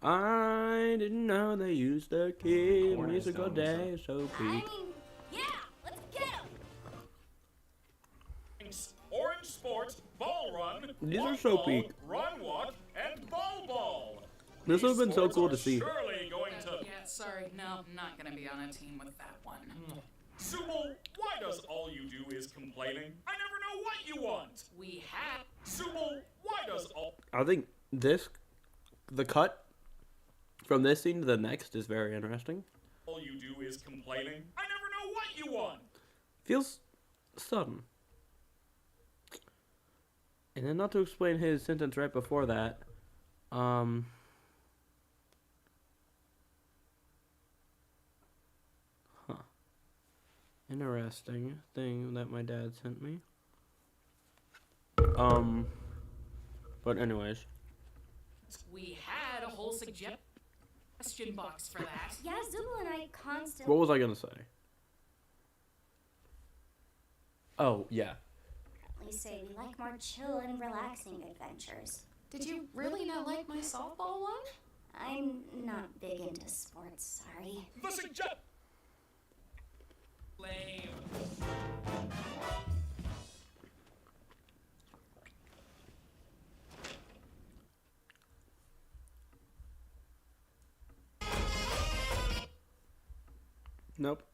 I didn't know they used the kid musical day so I peak. mean, yeah, let's get him. Orange Sport, Ball Run, These are Walk so Ball, peak. Run Walk, and Ball Ball. This would have been so Sports cool are to see. Surely going to. Yeah, sorry, no, I'm not gonna be on a team with that one. Subal, why does all you do is complaining? I never know what you want. We had. Subal, why does all. I think the cut from this scene to the next is very interesting. All you do is complaining. I never know what you want. Feels sudden. And then not to explain his sentence right before that, interesting thing that my dad sent me. But anyways. We had a whole suggestion box for that. Yeah, Zubul and I constantly What was I gonna say? Oh, yeah. say we like more chill and relaxing adventures. Did you really not like my softball one? I'm not big into sports, sorry. The suggest. Lame. Nope.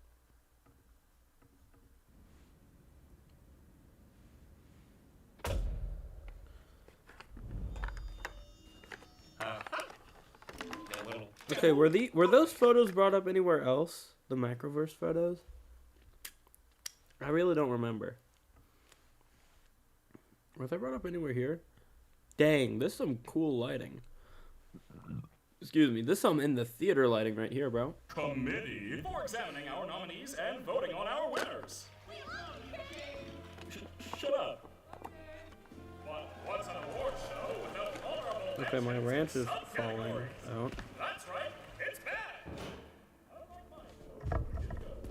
Okay, were those photos brought up anywhere else? The Macroverse photos? I really don't remember. Were they brought up anywhere here? Dang, this is some cool lighting. Excuse me, this is some in the theater lighting right here, bro. Committee for examining our nominees and voting on our winners. Shut up. What's an award show without honorable Okay, my mentions ranch in is falling subcategories? out. That's right, it's bad.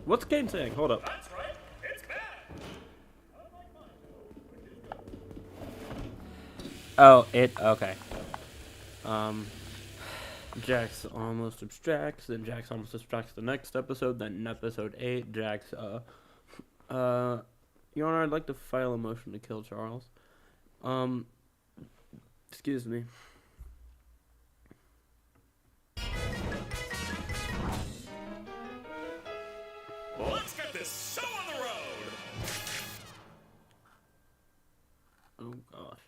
What's Kane saying? Hold up. That's right, it's bad. Oh, okay. Jax almost abstracts, then Jax almost abstracts the next episode, then in episode 8, Jax, Your Honor, I'd like to file a motion to kill Charles. Excuse me. Let's get this show on the road. Oh, gosh.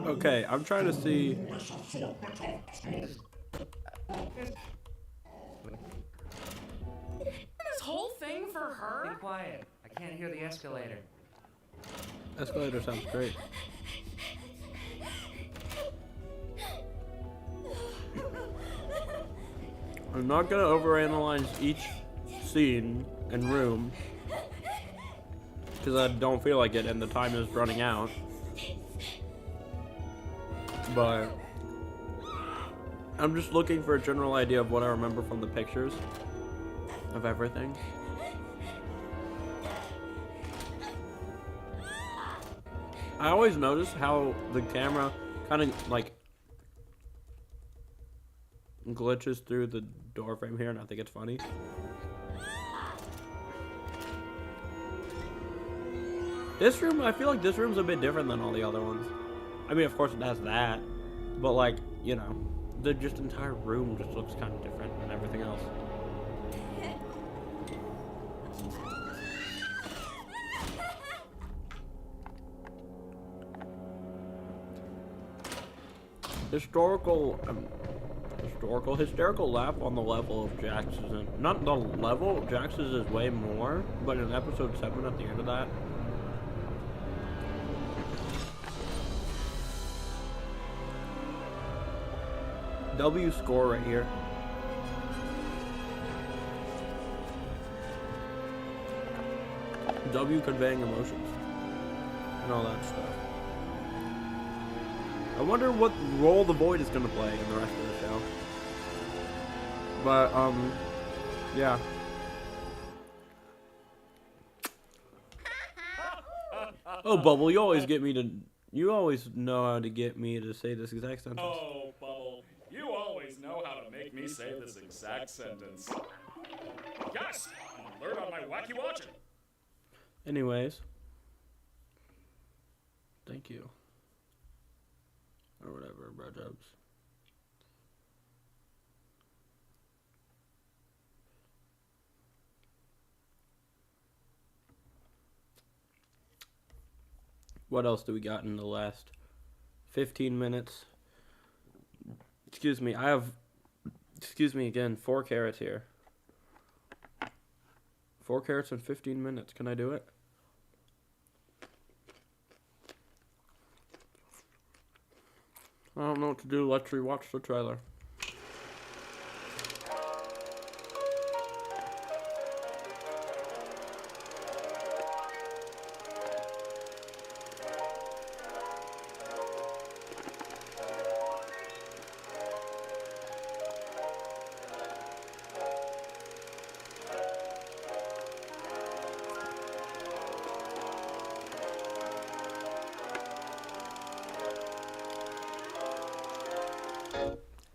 Okay, I'm trying to see. This whole thing for Be her? quiet. I can't hear the escalator. Escalator sounds great. I'm not gonna overanalyze each scene and room because I don't feel like it and the time is running out. But I'm just looking for a general idea of what I remember from the pictures of everything. I always notice how the camera kind of like glitches through the door frame here, and I think it's funny. This room, I feel like this room's a bit different than all the other ones. I mean, of course it has that, but like, you know, the just entire room just looks kind of different than everything else. Hysterical laugh on the level of Jax's. Not the level, Jax's is way more, but in episode 7 at the end of that. W score right here. W conveying emotions and all that stuff. I wonder what role the Void is going to play in the rest of the show. But, yeah. Oh, Bubble, you always know how to get me to say this exact sentence. Oh, Bubble, you always know how to make me say this exact sentence. Yes, alert on my wacky watcher. Anyways. Thank you. Or whatever, bro jobs. What else do we got in the last 15 minutes? Excuse me, I have, excuse me again, 4 carrots here. 4 carrots in 15 minutes. Can I do it? I don't know what to do. Let's rewatch the trailer.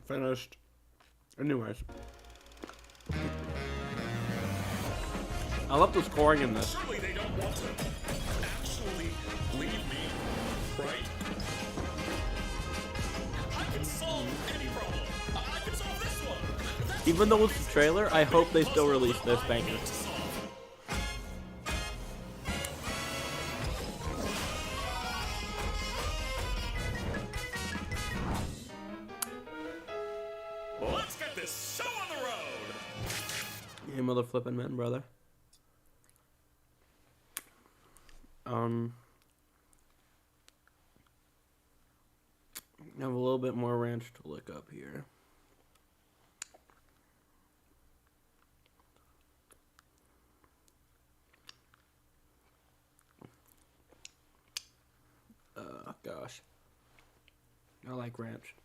Finished. Anyways. I love the scoring in this. Surely they don't want to actually leave me, right? I can solve any problem. I can solve this one. That's Even though it's a trailer, I hope they still release this banger. to solve. Let's get this show on the road. Hey, mother flipping man, brother. I have a little bit more ranch to look up here. Gosh. I like ranch.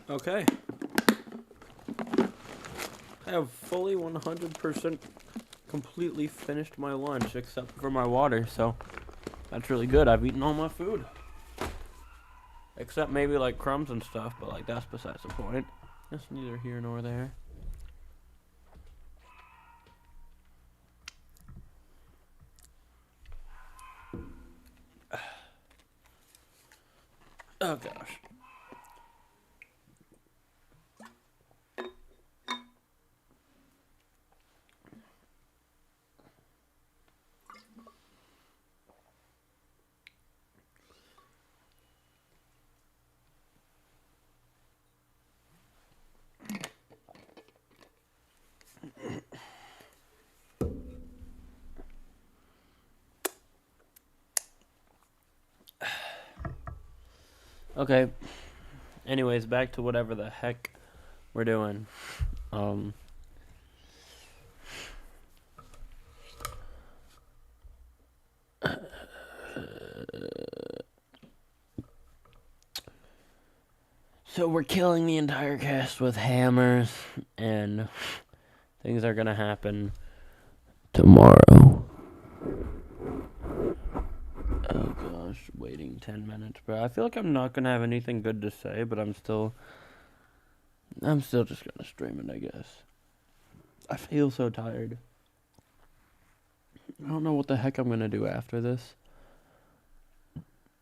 Okay. I have fully 100% completely finished my lunch except for my water, so That's really good. I've eaten all my food. Except maybe like crumbs and stuff, but like that's besides the point. That's neither here nor there. Oh gosh. Okay. Anyways, back to whatever the heck we're doing. So we're killing the entire cast with hammers, and things are gonna happen tomorrow. Oh gosh, waiting 10 minutes, bro. I feel like I'm not gonna have anything good to say, but I'm still just gonna stream it, I guess. I feel so tired. I don't know what the heck I'm gonna do after this.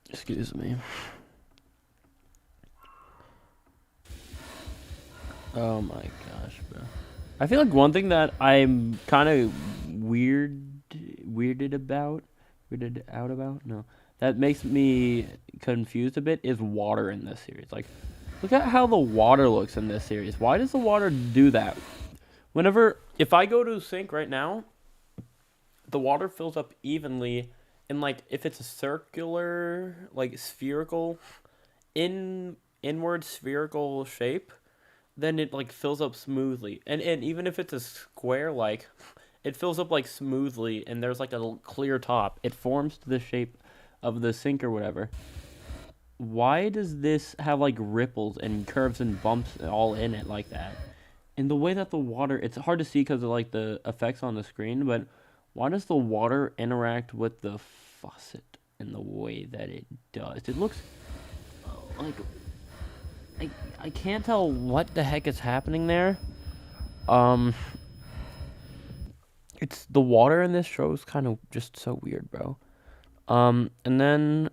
Excuse me. Oh my gosh, bro. I feel like one thing that I'm kind of weirded out about, no, that makes me confused a bit is water in this series. Like, look at how the water looks in this series. Why does the water do that? If I go to a sink right now, the water fills up evenly, and like if it's a circular, like spherical, inward spherical shape, then it like fills up smoothly. And even if it's a square, like it fills up like smoothly, and there's like a clear top. It forms to the shape of the sink or whatever. Why does this have like ripples and curves and bumps all in it like that? And the way that the water, it's hard to see because of like the effects on the screen, but why does the water interact with the faucet in the way that it does? It looks like I can't tell what the heck is happening there. It's the water in this show is kind of just so weird, bro. And then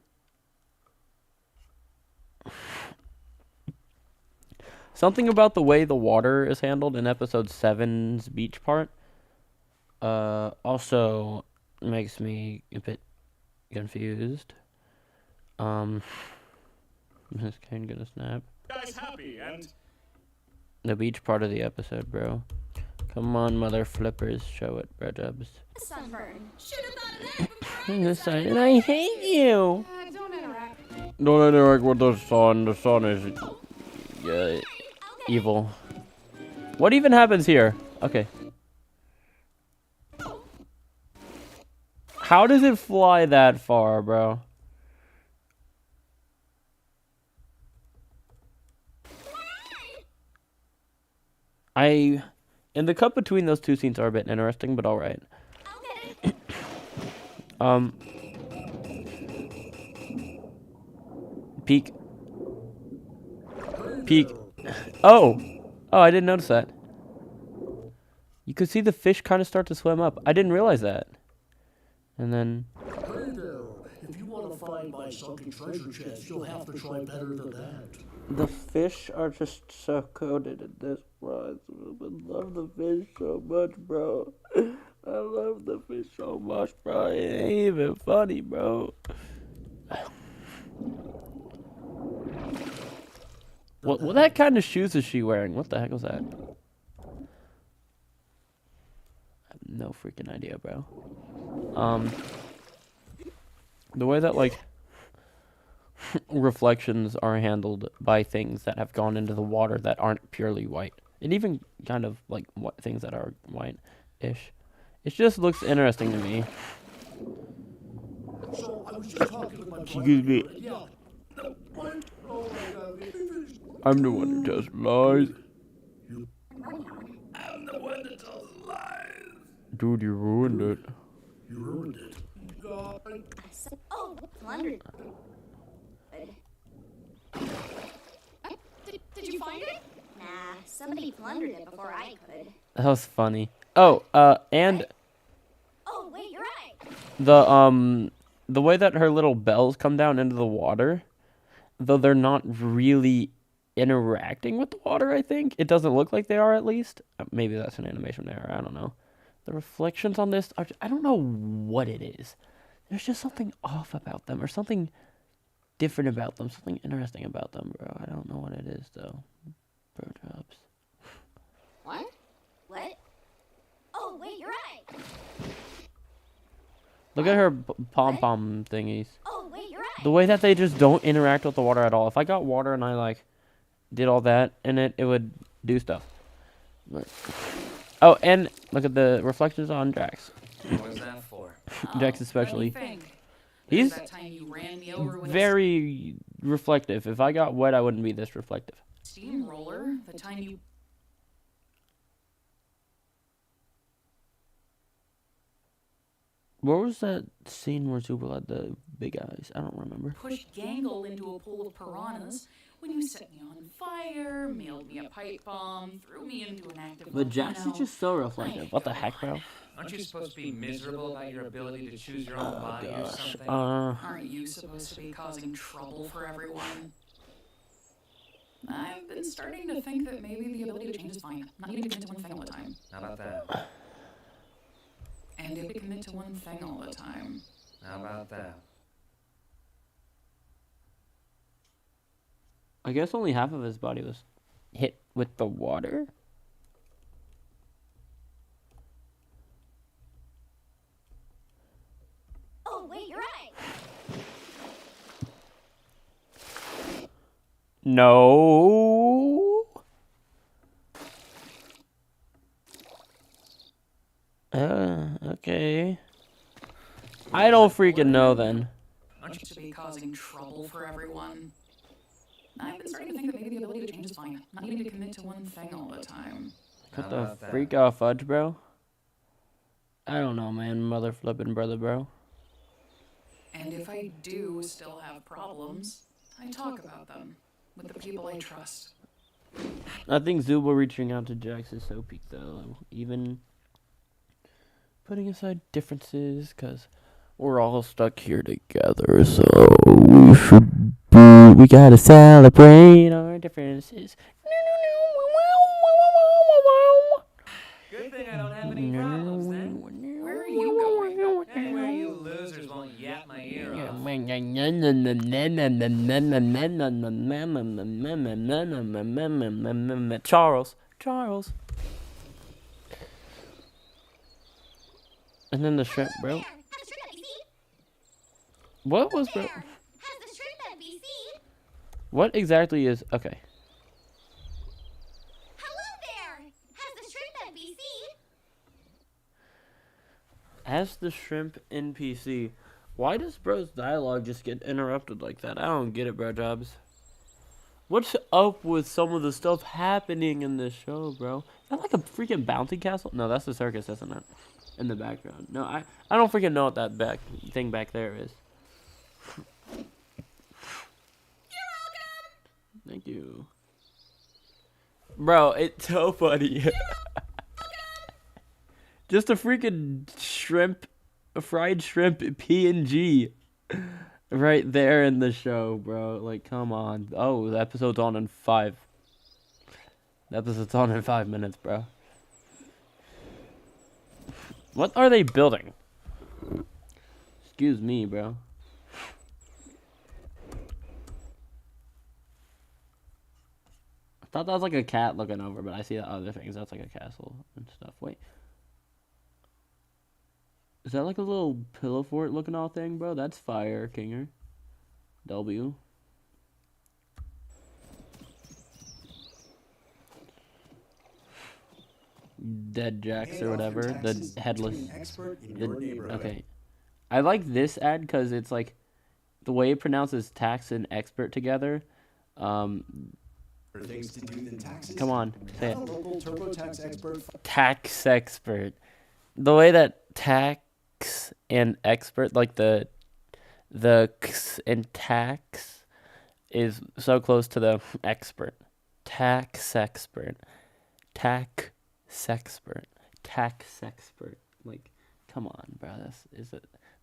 something about the way the water is handled in episode 7's beach part also makes me a bit confused. Is Kane gonna snap? Guys happy and The beach part of the episode, bro. Come on, mother flippers, show it, bro dubs. Sunburn. Should have thought of that before The sun, and I hate you. don't interact. Don't interact with the sun. The sun is evil. What even happens here? Okay. How does it fly that far, bro? And the cut between those two scenes are a bit interesting, but alright. Peek. Oh, I didn't notice that. You could see the fish kind of start to swim up. I didn't realize that. And then Hey there. If you want to find my sunken treasure chest, you'll have to try better than that. the fish are just so coded in this, bro. I love the fish so much, bro. I love the fish so much, bro. It ain't even funny, bro. What that kind of shoes is she wearing? What the heck was that? I have no freaking idea, bro. The way that, like, reflections are handled by things that have gone into the water that aren't purely white. And even kind of, like, things that are white-ish. It just looks interesting to me. So I was just talking to my Excuse me. Yeah. No, what? Oh my God. I'm the one who tells lies. I'm the one that tells lies. Dude, you ruined it. You ruined it. Oh, plundered. Good. Did you find it? Nah, somebody plundered it before I could. That was funny. Oh, and Oh, wait, you're right. the way that her little bells come down into the water, though they're not really interacting with the water, I think. It doesn't look like they are, at least. Maybe that's an animation error, I don't know. The reflections on this are, I don't know what it is. There's just something off about them, or something different about them, something interesting about them, bro. I don't know what it is, though. Bro drops. What? What? Oh, wait, you're right. Look at her pom-pom thingies. Oh, wait, you're right. The way that they just don't interact with the water at all. If I got water and I, like, did all that in it, it would do stuff. But, oh, and look at the reflections on Drax. What was that for? Drax especially. He's He's that time you ran me over with very reflective. If I got wet, I wouldn't be this reflective. a steamroller. The time you. Where was that scene where Zuba had the big eyes? I don't remember. Pushed Gangle into a pool of piranhas. When you set me on fire, mailed me a pipe bomb, threw me into an active But Jax is volcano. just so reflective. What the heck, bro? Aren't you supposed to be miserable about your ability to choose your own body or something? Aren't you supposed to be causing trouble for everyone? I've been starting to think that maybe the ability to change is fine. Not needing to commit to one thing all the time. How about that? And if we commit to one thing all the time. How about that? I guess only half of his body was hit with the water. Oh, wait, you're right. No. Okay. I don't freaking know then. Aren't you to be causing trouble for everyone? I've been starting to think that maybe the ability to change is fine. Not needing to commit to one thing all the time. Cut How the about that? freak off, Fudge, bro. I don't know, man. Mother flippin' brother, bro. And if I do still have problems, I talk about them with the people I trust. I think Zuba reaching out to Jax is so peak, though. Even putting aside differences, because we're all stuck here together, so we gotta celebrate our differences. Good thing I don't have any problems then. Where are you going? Anywhere you losers won't yap my ear off. Charles. And then the shrimp, bro. There, has the shrimp at BC? What was, bro? There, has the shrimp at BC? What exactly is, okay. Hello there, has the shrimp at BC? As the shrimp NPC, why does bro's dialogue just get interrupted like that? I don't get it, bro jobs. What's up with some of the stuff happening in this show, bro? Is that like a freaking bounty castle? No, that's the circus, isn't it? In the background. No, I don't freaking know what that thing back there is. You're welcome. Thank you. Bro, it's so funny. Just a freaking shrimp, a fried shrimp PNG right there in the show, bro. Like, come on. Oh, the episode's on in 5. The episode's on in 5 minutes, bro. What are they building? Excuse me, bro. I thought that was like a cat looking over, but I see the other things. That's like a castle and stuff. Wait. Is that like a little pillow fort looking all thing, bro? That's fire, Kinger. W. Dead Jacks or whatever. The headless. Okay. I like this ad because it's like the way it pronounces tax and expert together. Things to do than taxes. Come on, say it. Local TurboTax expert. Tax expert. The way that tax tax and expert, like the x and tax is so close to the expert. Tax expert. Tax expert. Tax expert. Like, come on, bro.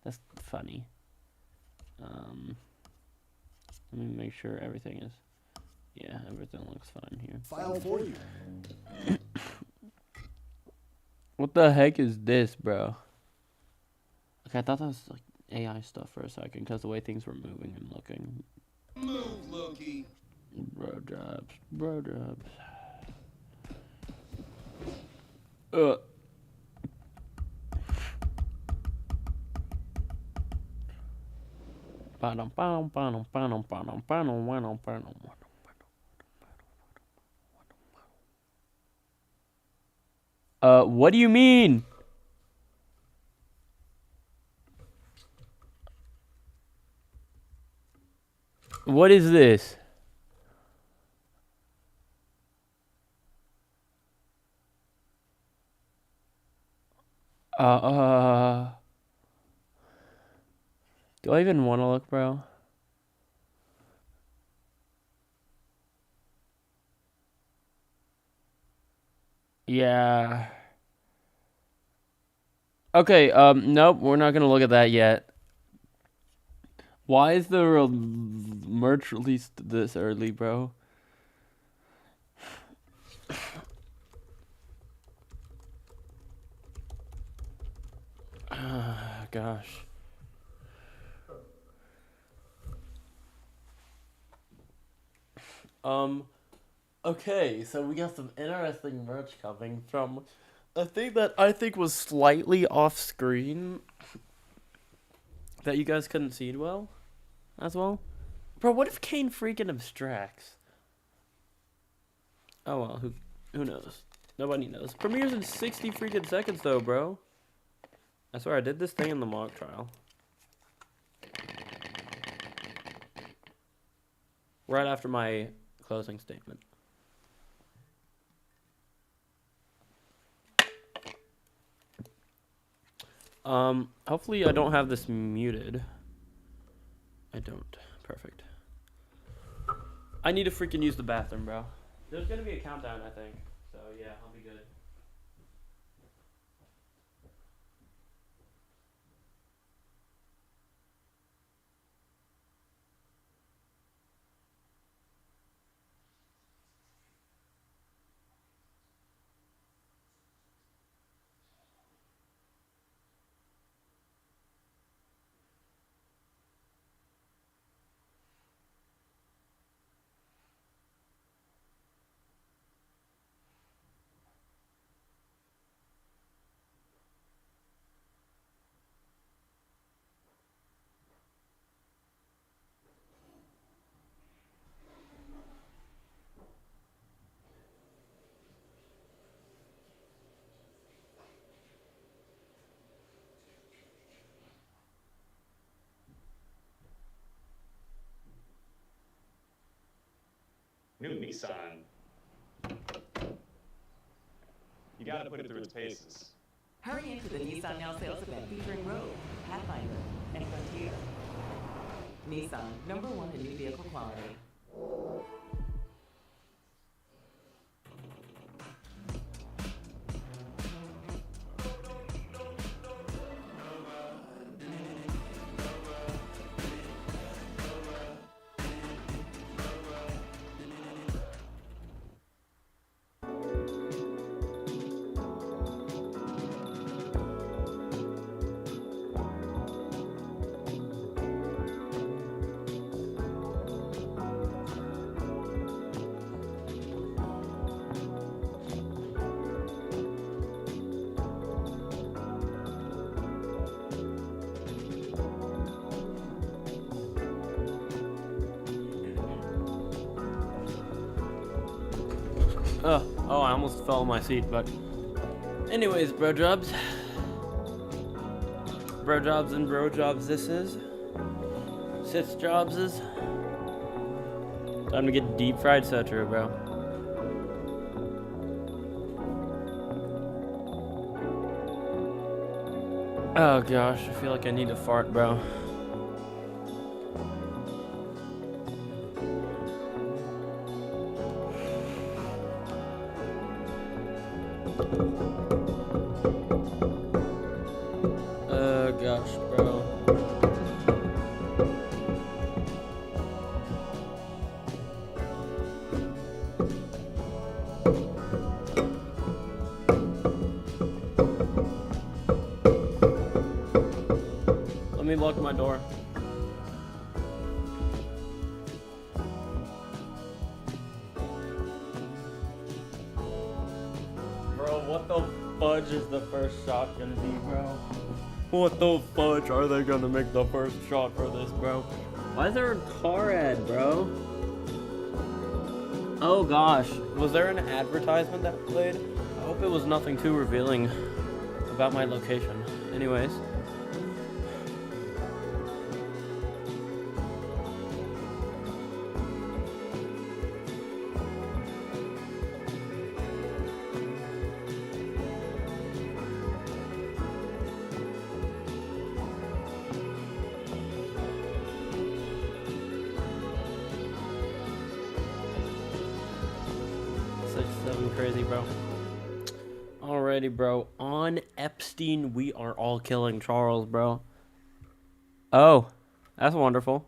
That's funny. Let me make sure everything is. Yeah, everything looks fine here. File for you. What the heck is this, bro? Okay, I thought that was like AI stuff for a second because the way things were moving and looking. Move, Loki. Bro jobs. What do you mean? What is this? Do I even want to look, bro? Yeah. Okay, nope, we're not gonna look at that yet. Why is the merch released this early, bro? Gosh. Okay, so we got some interesting merch coming from a thing that I think was slightly off screen that you guys couldn't see as well. Bro, what if Kane freaking abstracts? Oh well, who knows? Nobody knows. Premieres in 60 freaking seconds though, bro. I swear I did this thing in the mock trial. Right after my closing statement. Hopefully I don't have this muted. I don't. Perfect. I need to freaking use the bathroom, bro. There's gonna be a countdown, I think. So yeah, I'll be good. New Nissan. You gotta put it through its paces. Hurry into the Nissan Now sales event featuring Rogue, Pathfinder, and Frontier. Nissan, #1 in new vehicle quality. Oh, I almost fell on my seat, but anyways, bro jobs and bro jobs this is. Sits jobs is. Time to get deep fried Cetera, bro. Oh gosh, I feel like I need to fart, bro. Oh gosh, bro. Let me lock my door. Bro, what the fudge is the first shot gonna be, bro? What the fudge are they gonna make the first shot for this, bro? Why is there a car ad, bro? Oh gosh, was there an advertisement that played? I hope it was nothing too revealing about my location. Anyways. Something crazy, bro. Alrighty, bro. On Epstein, we are all killing Charles, bro. Oh, that's wonderful.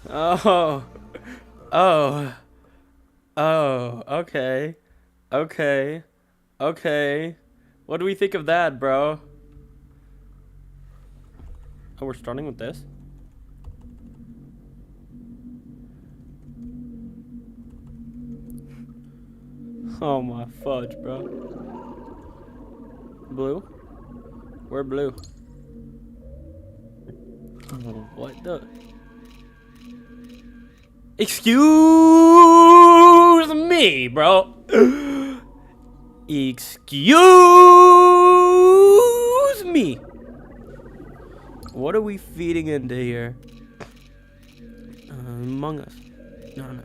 Oh. Oh. Oh, okay. Okay. Okay. What do we think of that, bro? Oh, we're starting with this? Oh my fudge, bro. Blue? We're blue. What the? Excuse me, bro. Excuse me. What are we feeding into here? Among Us. No,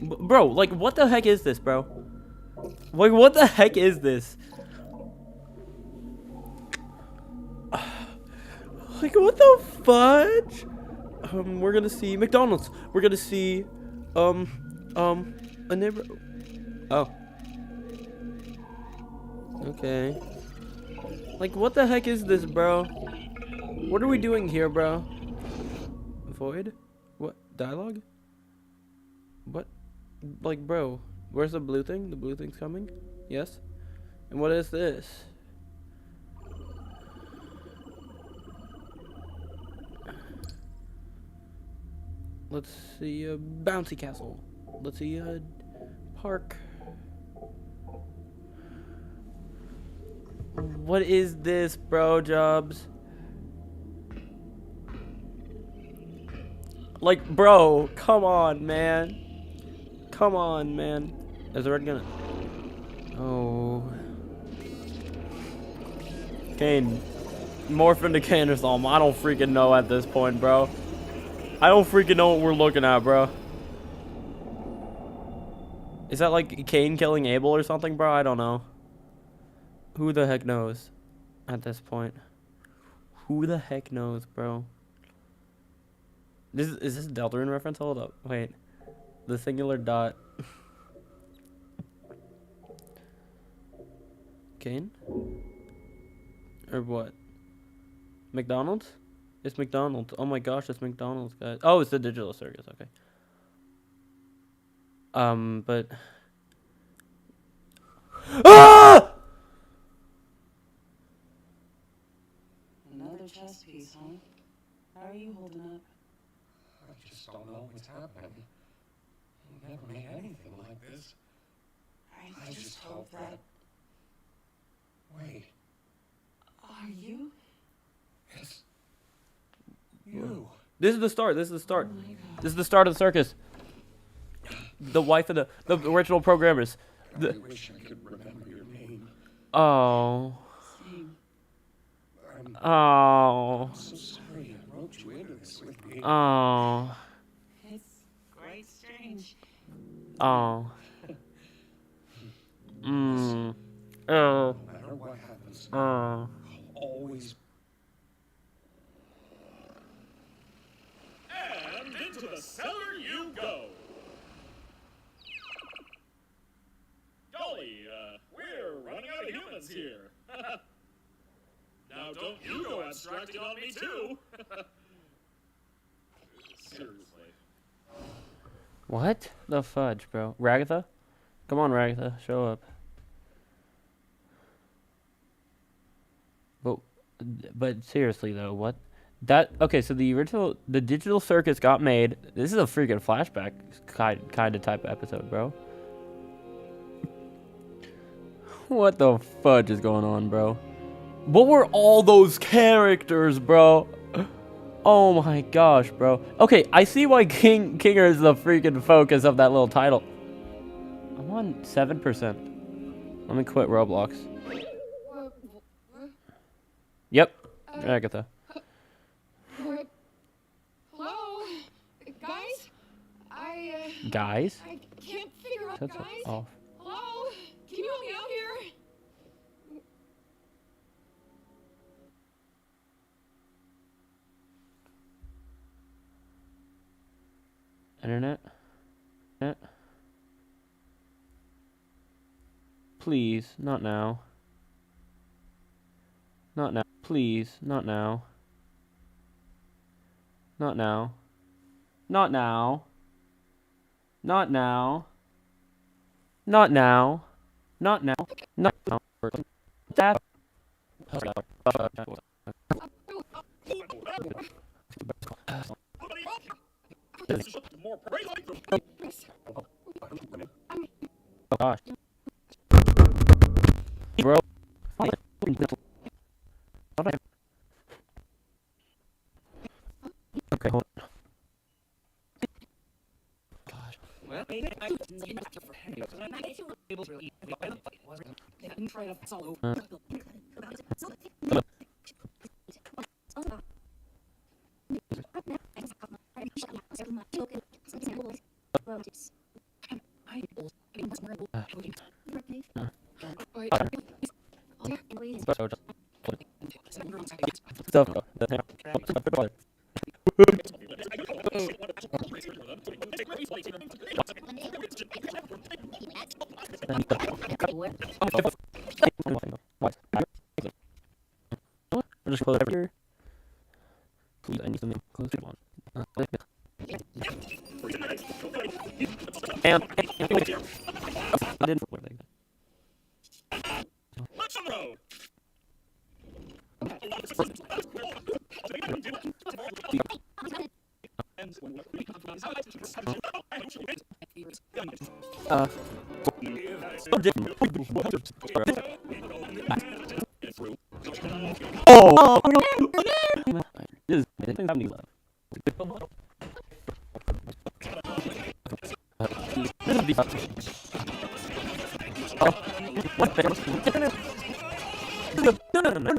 bro. Bro, like, what the heck is this, bro? Like, what the heck is this? Like, what the fudge? We're gonna see McDonald's. We're gonna see, a neighbor. Oh. Okay. Like, what the heck is this, bro? What are we doing here, bro? Void? What? Dialogue? What? Like, bro, where's the blue thing? The blue thing's coming? Yes? And what is this? Let's see a bouncy castle. Let's see a park. What is this, bro, Jobs? Like, bro, come on, man. Come on, man. Is the red gonna... Oh. Kane. Morph into Kane or something. I don't freaking know at this point, bro. I don't freaking know what we're looking at, bro. Is that like Kane killing Abel or something, bro? I don't know. Who the heck knows at this point? Who the heck knows, bro? Is this a Deltarune reference? Hold up. Wait. The singular dot. Kane? Or what? McDonald's? It's McDonald's. Oh my gosh, it's McDonald's, guys. Oh, it's the digital circus. Okay. But... Ah! Another chess piece, huh? How are you holding up? I just don't know what's happening. I never made anything like this. I just hope that... Wait, Are you? it's you. This is the start. This is the start. This is the start of the circus. The wife of the original programmers. I wish I could remember your name. Oh. Same. Oh. I'm so sorry I roped you into this with me. Oh. It's quite strange. Oh. Oh. No matter what happens, Oh. I'll always. And into the cellar you go. Golly, we're running out of humans here. Now don't you go abstracting on me too. Seriously. What the fudge, bro? Ragatha? Come on, Ragatha, show up. But seriously though, what? Okay, so the digital circus got made. This is a freaking flashback kind of type of episode, bro. What the fudge is going on, bro? What were all those characters, bro? Oh my gosh, bro. Okay, I see why Kinger is the freaking focus of that little title. I'm on 7%. Let me quit Roblox. Yep, Agatha. Hello? Guys? Guys? I can't figure out, That's guys. off. Hello? Can you help me out here? Internet? Please, not now. Not now. Please, not now. Not now. Not now. Not now. Not now. Not now. Not now. That. Oh gosh. Bro. Okay, hold on. I'll just close it here. Please, I need something close to one. And I didn't. Let's road. Oh, this is I need love. This is the what the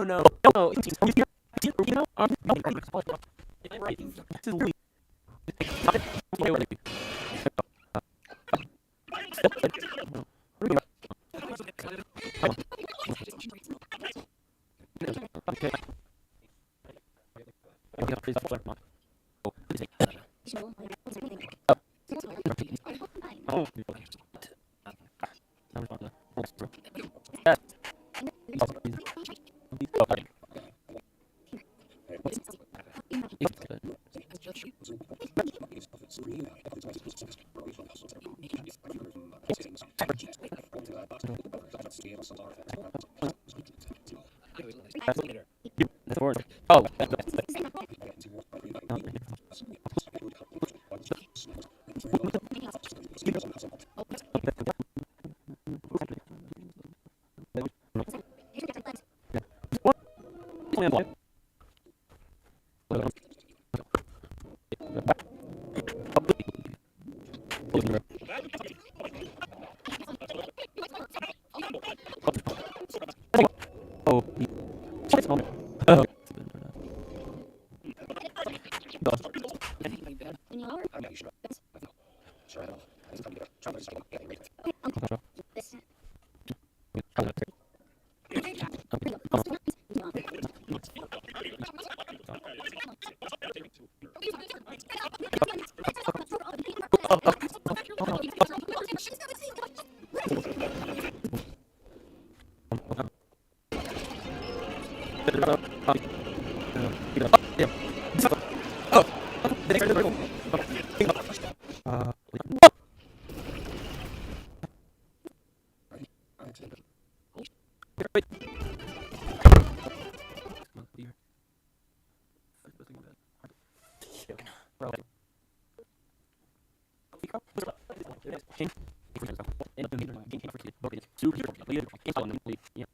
no. You know, right. This is really okay. Oh. Oh, Yeah.